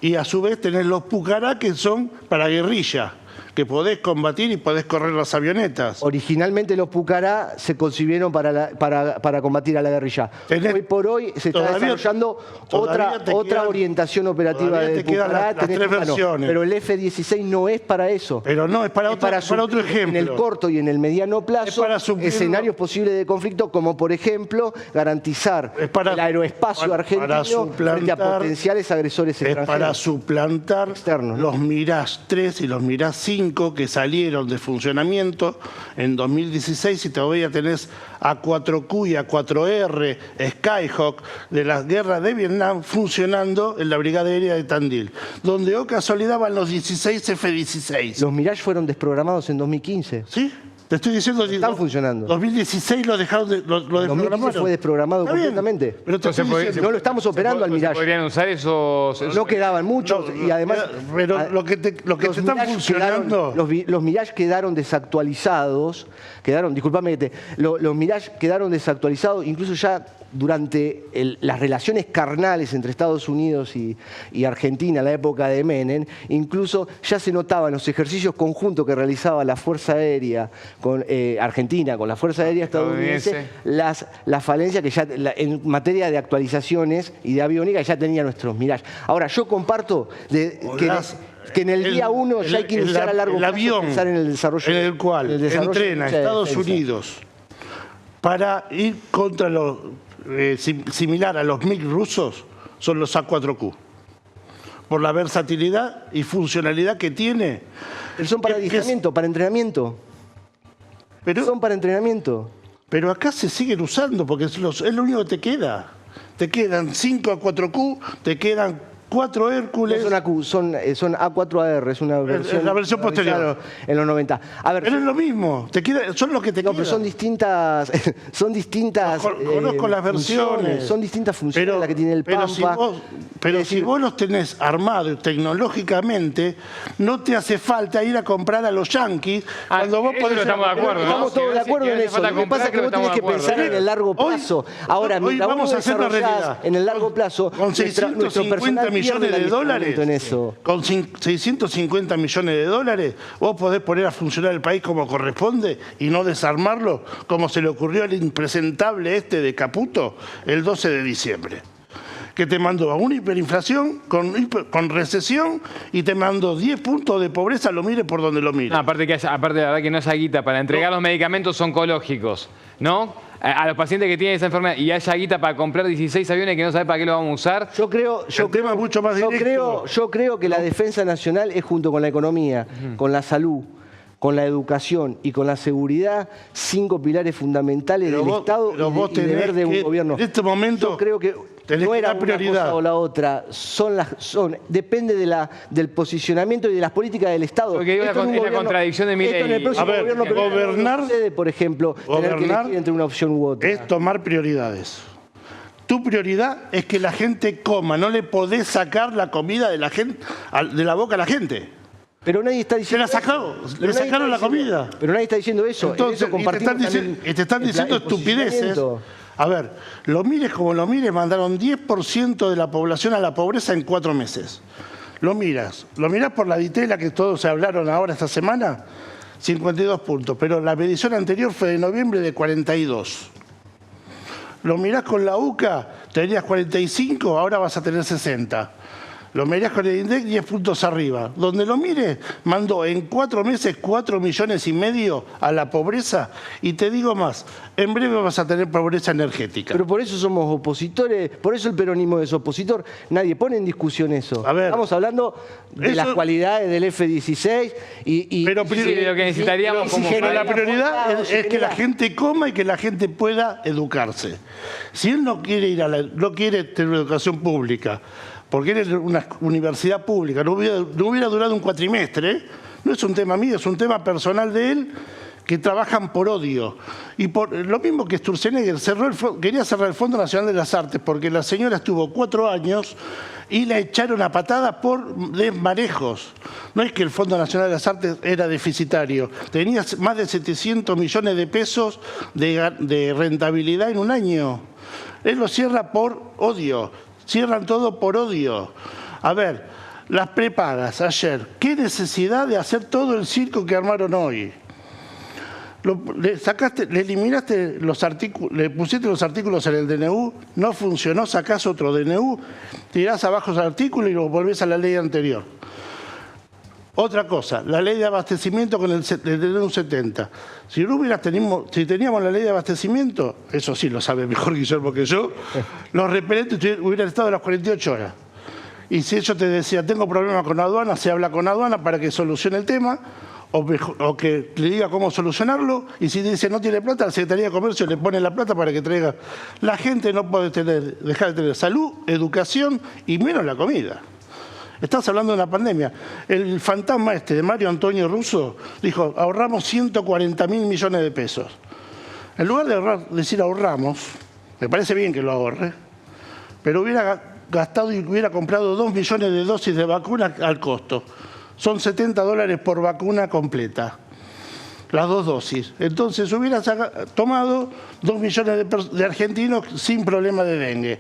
y a su vez tenés los Pucará, que son para guerrilla, que podés combatir y podés correr las avionetas. Originalmente los Pucará se concibieron para combatir a la guerrilla. Hoy por hoy se está desarrollando otra orientación operativa del Pucará. Las tres versiones. Pero el F-16 no es para eso. Pero no, es para otro ejemplo. En el corto y en el mediano plazo, escenarios posibles de conflicto, como por ejemplo garantizar el aeroespacio argentino frente a potenciales agresores extranjeros. Es para suplantar los Mirage 3 y los Mirage 5 5 que salieron de funcionamiento en 2016 y todavía tenés A4Q y A4R, Skyhawk, de las guerras de Vietnam funcionando en la Brigada Aérea de Tandil, donde, oh casualidad, van los 16 F-16. Los Mirage fueron desprogramados en 2015. ¿Sí? Te estoy diciendo que están funcionando. 2016 lo dejaron de, lo desprogramaron. Fue desprogramado completamente. Pero no lo estamos operando al Mirage. ¿Podrían usar esos? No quedaban muchos y además... Pero lo que te están funcionando... Los Mirage quedaron desactualizados. Disculpame, los Mirage quedaron desactualizados incluso ya durante las relaciones carnales entre Estados Unidos y Argentina en la época de Menem. Incluso ya se notaban los ejercicios conjuntos que realizaba la Fuerza Aérea con Argentina, con la Fuerza Aérea estadounidense, las falencias que ya en materia de actualizaciones y de aviónica ya tenía nuestros Mirage. Ahora, yo comparto que en el día 1 ya hay que iniciar a largo plazo pensar en el desarrollo. En el cual entrena Estados Unidos para ir contra los similar a los MiG rusos, son los A4Q. Por la versatilidad y funcionalidad que tiene. Pero son para adiestramiento, para entrenamiento. Son para entrenamiento. Pero acá se siguen usando porque es lo único que te queda. Te quedan 5 A4Q, te quedan 4 Hércules. No son A4AR, es una versión. Es la versión posterior. En los 90. A ver, pero es lo mismo, son los que te quedan. Pero son distintas. Conozco las versiones. Son distintas funciones las que tiene el Pampa. Pero si vos los tenés armados tecnológicamente, no te hace falta ir a comprar a los yanquis cuando vos podés. Estamos de acuerdo, estamos todos de acuerdo en eso. Lo que pasa es que vos tenés que pensar en el largo plazo. Ahora, mientras vamos a hacer la realidad. En el largo plazo, con 650 millones de dólares, con 650 millones de dólares, vos podés poner a funcionar el país como corresponde y no desarmarlo, como se le ocurrió al impresentable de Caputo el 12 de diciembre. Que te mandó a una hiperinflación con recesión y te mandó 10 puntos de pobreza, lo mire por donde lo mire. Aparte de la verdad que no es guita para entregar los medicamentos oncológicos, ¿no? A los pacientes que tienen esa enfermedad y haya guita para comprar 16 aviones que no sabe para qué lo vamos a usar. Yo creo que la defensa nacional es, junto con la economía, con la salud, con la educación y con la seguridad, 5 pilares fundamentales del Estado y deber de un gobierno. En este momento yo creo que no era una cosa o la otra, depende del posicionamiento y de las políticas del Estado. Porque es una contradicción de Milei. A ver, gobernar, por ejemplo, tener que elegir entre una opción u otra. Es tomar prioridades. Tu prioridad es que la gente coma, no le podés sacar la comida de la boca a la gente. Pero nadie está diciendo le sacaron la comida. Pero nadie está diciendo eso. Entonces, te están diciendo estupideces. A ver, lo mires como lo mires, mandaron 10% de la población a la pobreza en 4 meses. Lo mirás por la ditela que todos se hablaron ahora esta semana, 52 puntos. Pero la medición anterior fue de noviembre de 42. Lo mirás con la UCA, tenías 45, ahora vas a tener 60. Lo mirás con el INDEC 10 puntos arriba. Donde lo mires, mandó en 4 meses 4,5 millones a la pobreza. Y te digo más, en breve vas a tener pobreza energética. Pero por eso somos opositores, por eso el peronismo es opositor. Nadie pone en discusión eso. A ver, estamos hablando de las cualidades del F-16 pero lo que necesitaríamos la prioridad es que la gente coma y que la gente pueda educarse. Si él no quiere no quiere tener educación pública, porque eres una universidad pública, no hubiera durado un cuatrimestre, no es un tema mío, es un tema personal de él, que trabajan por odio. Y por lo mismo que Sturzenegger quería cerrar el Fondo Nacional de las Artes, porque la señora estuvo 4 años y la echaron a patada por desmanejos. No es que el Fondo Nacional de las Artes era deficitario, tenía más de 700 millones de pesos de rentabilidad en un año. Él lo cierra por odio. Cierran todo por odio. A ver, las prepagas ayer, ¿qué necesidad de hacer todo el circo que armaron hoy? Le eliminaste los artículos, le pusiste los artículos en el DNU, no funcionó, sacás otro DNU, tirás abajo ese artículo y lo volvés a la ley anterior. Otra cosa, la ley de abastecimiento con el DNU 70. Si teníamos la ley de abastecimiento, eso sí lo sabe mejor Guillermo que yo, los repelentes hubieran estado a las 48 horas. Y si ellos te decían, tengo problemas con aduana, se habla con aduana para que solucione el tema, o que le diga cómo solucionarlo, y si dice no tiene plata, la Secretaría de Comercio le pone la plata para que traiga. La gente no puede dejar de tener salud, educación y menos la comida. Estás hablando de una pandemia. El fantasma de Mario Antonio Russo dijo, ahorramos 140.000 millones de pesos. En lugar de decir ahorramos, me parece bien que lo ahorre, pero hubiera gastado y hubiera comprado 2 millones de dosis de vacuna al costo. Son $70 por vacuna completa, las 2 dosis. Entonces hubiera tomado 2 millones de argentinos sin problema de dengue.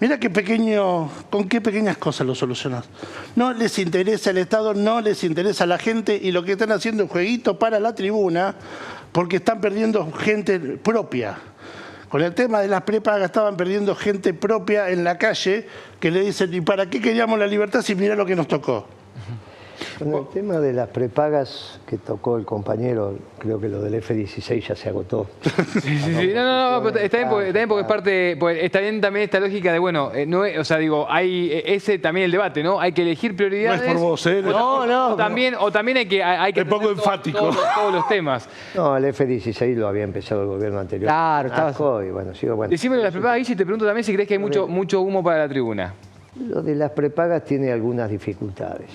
Mira qué pequeño, con qué pequeñas cosas lo solucionás. No les interesa el Estado, no les interesa la gente, y lo que están haciendo es un jueguito para la tribuna, porque están perdiendo gente propia. Con el tema de las prepagas estaban perdiendo gente propia en la calle que le dicen, ¿y para qué queríamos la libertad si mirá lo que nos tocó? Con el tema de las prepagas que tocó el compañero, creo que lo del F-16 ya se agotó. Sí. No, pero está bien porque es parte, está bien también esta lógica de, bueno, no es, o sea, digo, hay ese también el debate, ¿no? Hay que elegir prioridades. No es por vos, ¿eh? O también hay que te pongo enfático. Todos los temas. No, el F-16 lo había empezado el gobierno anterior. Claro, estaba. Y bueno, sigo, bueno. Decime las prepagas, Guille, y te pregunto también si crees que hay mucho humo para la tribuna. Lo de las prepagas tiene algunas dificultades.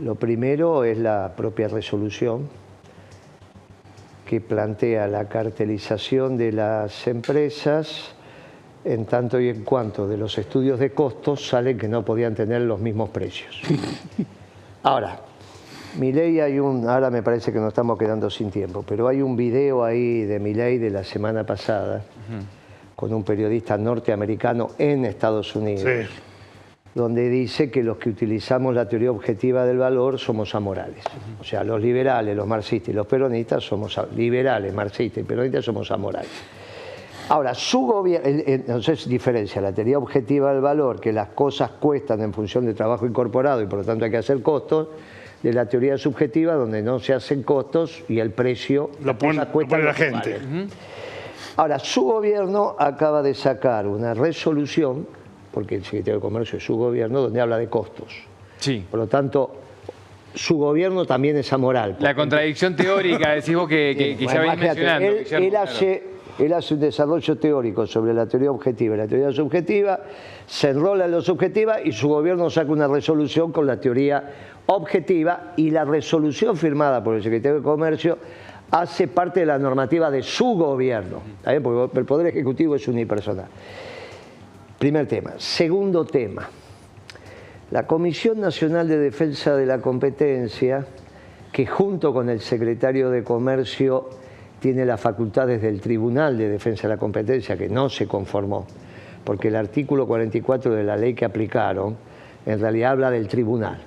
Lo primero es la propia resolución que plantea la cartelización de las empresas en tanto y en cuanto de los estudios de costos salen que no podían tener los mismos precios. Ahora, Milei ahora me parece que nos estamos quedando sin tiempo, pero hay un video ahí de Milei de la semana pasada con un periodista norteamericano en Estados Unidos. Sí. Donde dice que los que utilizamos la teoría objetiva del valor somos amorales. O sea, los liberales, los marxistas y los peronistas somos liberales, marxistas y peronistas somos amorales. Ahora, su gobierno, entonces diferencia la teoría objetiva del valor, que las cosas cuestan en función de trabajo incorporado y por lo tanto hay que hacer costos, de la teoría subjetiva donde no se hacen costos y el precio lo pone la gente. Ahora, su gobierno acaba de sacar una resolución, porque el secretario de Comercio es su gobierno, donde habla de costos. Sí. Por lo tanto, su gobierno también es amoral. La contradicción teórica, decís vos que ya venís mencionando. Él hace un desarrollo teórico sobre la teoría objetiva y la teoría subjetiva, se enrola en lo subjetiva y su gobierno saca una resolución con la teoría objetiva, y la resolución firmada por el secretario de Comercio hace parte de la normativa de su gobierno. ¿Está bien? Porque el Poder Ejecutivo es unipersonal. Primer tema. Segundo tema. La Comisión Nacional de Defensa de la Competencia, que junto con el secretario de Comercio tiene las facultades del Tribunal de Defensa de la Competencia, que no se conformó, porque el artículo 44 de la ley que aplicaron en realidad habla del tribunal.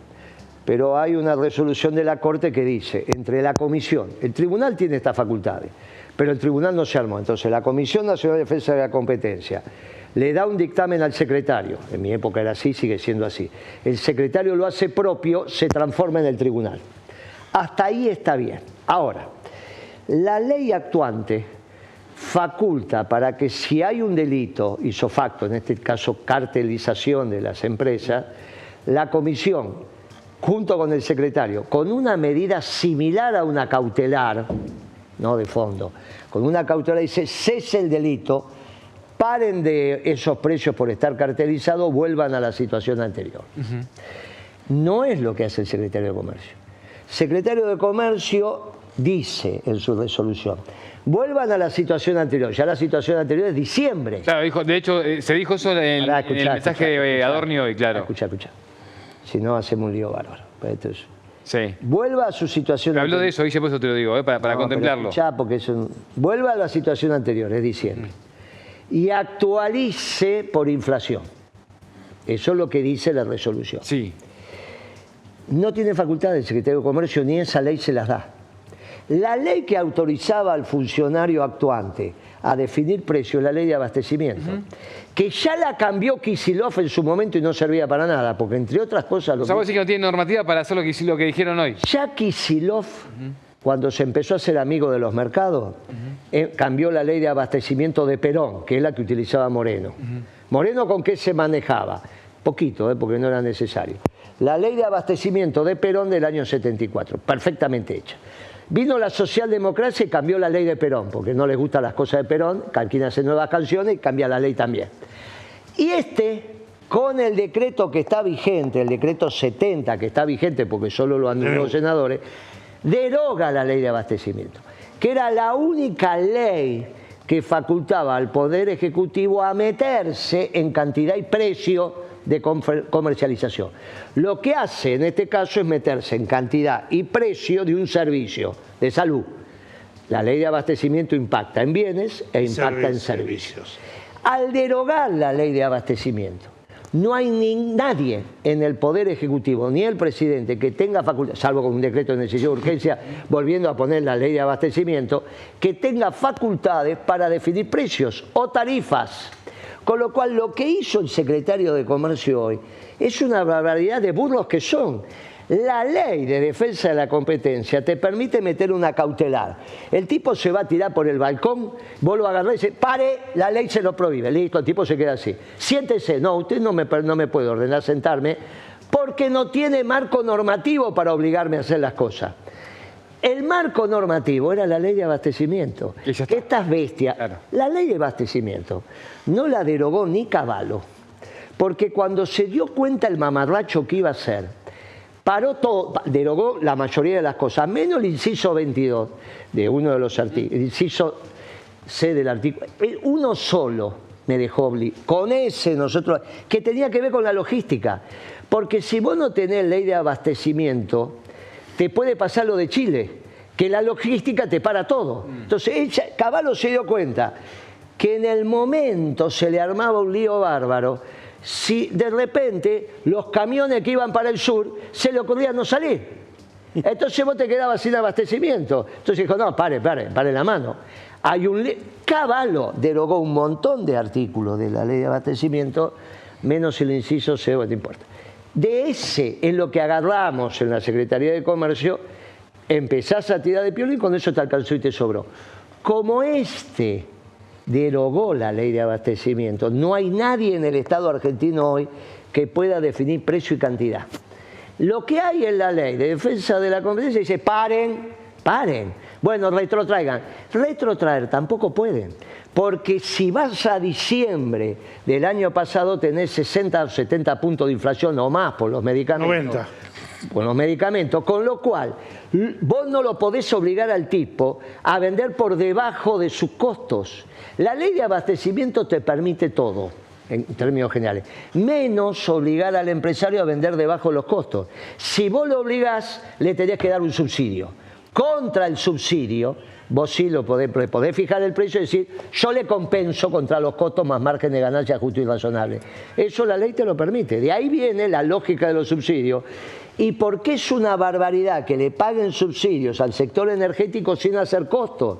Pero hay una resolución de la Corte que dice, entre la Comisión, el tribunal tiene estas facultades, pero el tribunal no se armó. Entonces la Comisión Nacional de Defensa de la Competencia le da un dictamen al secretario, en mi época era así, sigue siendo así. El secretario lo hace propio, se transforma en el tribunal. Hasta ahí está bien. Ahora, la ley actuante faculta para que si hay un delito ipso facto, en este caso cartelización de las empresas, la comisión, junto con el secretario, con una medida similar a una cautelar, no de fondo, con una cautelar dice, cese el delito, paren de esos precios por estar cartelizados, vuelvan a la situación anterior. No es lo que hace el secretario de Comercio. El secretario de Comercio dice en su resolución, vuelvan a la situación anterior. Ya la situación anterior es diciembre. Claro, de hecho, se dijo eso en el mensaje de Adorni hoy, claro. Escucha. Si no, hacemos un lío bárbaro. Entonces, sí. Vuelva a su situación anterior. Habló de eso, Guille, por eso te lo digo, para contemplarlo. Porque vuelva a la situación anterior, es diciembre. Y actualice por inflación. Eso es lo que dice la resolución. Sí. No tiene facultad el secretario de Comercio, ni esa ley se las da. La ley que autorizaba al funcionario actuante a definir precios, la ley de abastecimiento, que ya la cambió Kicillof en su momento y no servía para nada, porque entre otras cosas... ¿Sabes decir que no tiene normativa para hacer lo que dijeron hoy? Ya Kicillof, cuando se empezó a ser amigo de los mercados, cambió la ley de abastecimiento de Perón, que es la que utilizaba Moreno. Moreno, ¿con qué se manejaba? Poquito, porque no era necesario. La ley de abastecimiento de Perón del año 74, perfectamente hecha. Vino la socialdemocracia y cambió la ley de Perón, porque no les gustan las cosas de Perón, quieren hacer nuevas canciones y cambia la ley también. Y con el decreto que está vigente, el decreto 70 que está vigente porque solo lo anuló los senadores, deroga la ley de abastecimiento, que era la única ley que facultaba al Poder Ejecutivo a meterse en cantidad y precio de comercialización. Lo que hace en este caso es meterse en cantidad y precio de un servicio de salud. La ley de abastecimiento impacta en bienes e impacta en servicios. Al derogar la ley de abastecimiento, no hay nadie en el Poder Ejecutivo, ni el presidente, que tenga facultad, salvo con un decreto de necesidad de urgencia, volviendo a poner la ley de abastecimiento, que tenga facultades para definir precios o tarifas. Con lo cual, lo que hizo el secretario de Comercio hoy es una barbaridad de burlos que son. La ley de defensa de la competencia te permite meter una cautelar. El tipo se va a tirar por el balcón, vos lo agarrás y dice, pare, la ley se lo prohíbe. Listo, el tipo se queda así. Siéntese, no, usted no me puede ordenar sentarme porque no tiene marco normativo para obligarme a hacer las cosas. El marco normativo era la ley de abastecimiento. Estas bestias, claro. La ley de abastecimiento no la derogó ni Cavallo, porque cuando se dio cuenta el mamarracho que iba a hacer, paró todo, derogó la mayoría de las cosas, menos el inciso 22 de uno de los artículos, el inciso C del artículo. Uno solo me dejó con ese nosotros, que tenía que ver con la logística. Porque si vos no tenés ley de abastecimiento, te puede pasar lo de Chile, que la logística te para todo. Entonces, Cavallo se dio cuenta que en el momento se le armaba un lío bárbaro si de repente los camiones que iban para el sur se le ocurría no salir. Entonces vos te quedabas sin abastecimiento. Entonces dijo, no, pare la mano. Cavallo derogó un montón de artículos de la ley de abastecimiento, menos el inciso C, no importa. De ese es lo que agarramos en la Secretaría de Comercio, empezás a tirar de piola y con eso te alcanzó y te sobró. Como derogó la ley de abastecimiento, no hay nadie en el Estado argentino hoy que pueda definir precio y cantidad. Lo que hay en la ley de defensa de la competencia dice, paren. Bueno, retrotraigan. Retrotraer tampoco pueden, porque si vas a diciembre del año pasado tenés 60 o 70 puntos de inflación o más por los medicamentos. 90. Por los medicamentos, con lo cual vos no lo podés obligar al tipo a vender por debajo de sus costos. La ley de abastecimiento te permite todo, en términos generales, menos obligar al empresario a vender debajo de los costos. Si vos lo obligás, le tenés que dar un subsidio. Contra el subsidio, vos sí lo podés fijar el precio y decir, yo le compenso contra los costos más margen de ganancia justo y razonable. Eso la ley te lo permite. De ahí viene la lógica de los subsidios. ¿Y por qué es una barbaridad que le paguen subsidios al sector energético sin hacer costos?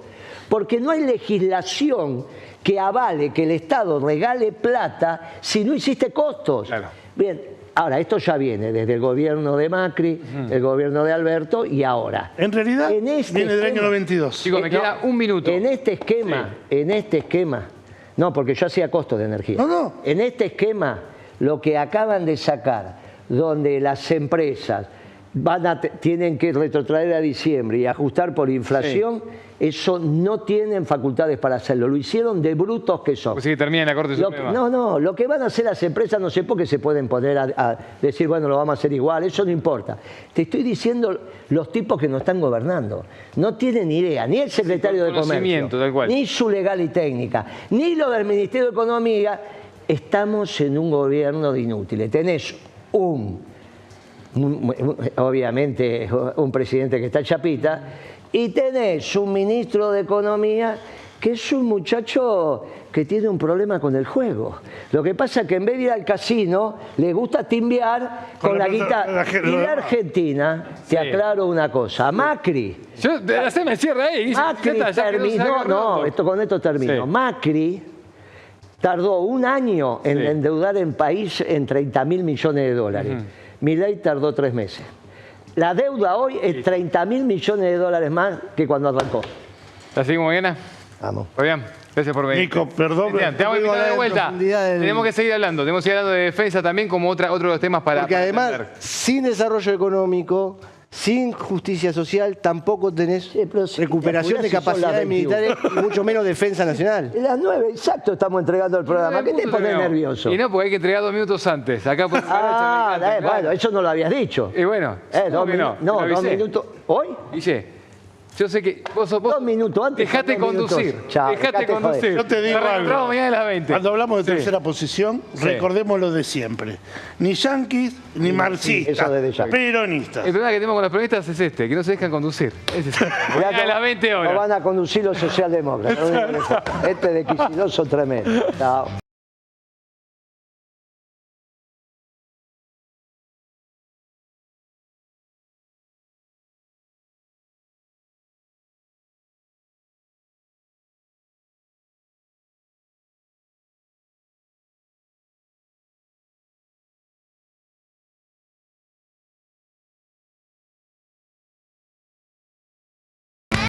Porque no hay legislación que avale que el Estado regale plata si no hiciste costos. Claro. Bien, ahora, esto ya viene desde el gobierno de Macri, el gobierno de Alberto y ahora. En realidad, viene del año 92. Chicos, me queda un minuto. En este esquema, no, porque yo hacía costos de energía. No. En este esquema, lo que acaban de sacar, donde las empresas tienen que retrotraer a diciembre y ajustar por inflación, eso no tienen facultades para hacerlo. Lo hicieron de brutos que son. Pues sí, que termina en la Corte Suprema. No, lo que van a hacer las empresas, no sé por qué se pueden poner a decir, bueno, lo vamos a hacer igual, eso no importa. Te estoy diciendo los tipos que nos están gobernando. No tienen ni idea, ni el secretario de Comercio, tal cual, ni su legal y técnica, ni lo del Ministerio de Economía. Estamos en un gobierno de inútiles. Tenés obviamente un presidente que está chapita y tenés un ministro de Economía que es un muchacho que tiene un problema con el juego. Lo que pasa es que en vez de ir al casino le gusta timbear con la guitarra. Y la Argentina, te aclaro una cosa, Macri. Haceme cierre ahí. Macri terminó, con esto termino. Sí. Macri tardó un año en endeudar el país en 30.000 millones de dólares. Milei tardó 3 meses. La deuda hoy es 30.000 millones de dólares más que cuando arrancó. ¿La seguimos, Viena? Vamos. Fabián, gracias por venir. Nico, perdón. Cristian, te vamos a invitar de vuelta. Del... Tenemos que seguir hablando de defensa también como otro de los temas para... Porque para además, entender. sin desarrollo económico, sin justicia social, tampoco tenés pero si recuperación te de apurás, si son las capacidades 21. militares y mucho menos defensa nacional. Las 9, exacto, estamos entregando el programa. ¿Qué te Punto pones terminado. nervioso? Y no, porque hay que entregar 2 minutos antes. Acá por Bueno, eso no lo habías dicho. Y bueno, ¿cómo que no? No, Te lo 2 avisé. minutos. ¿Hoy? Guille, yo sé que vos 2 minutos antes. Dejate 2 minutos. conducir. Chao, Dejate dejate conducir. joder. Yo te digo Nos reencontramos algo. mañana a las 20. Cuando hablamos de Sí. tercera posición, recordemos lo de siempre. Ni yanquis, ni marxistas, eso desde ya. peronistas. El problema que tenemos con los peronistas es que no se dejan conducir. Ese es. Mirá Mañana a las 20 horas. Lo van a conducir los socialdemócratas. Este de Kicillof son tremendos. Chao.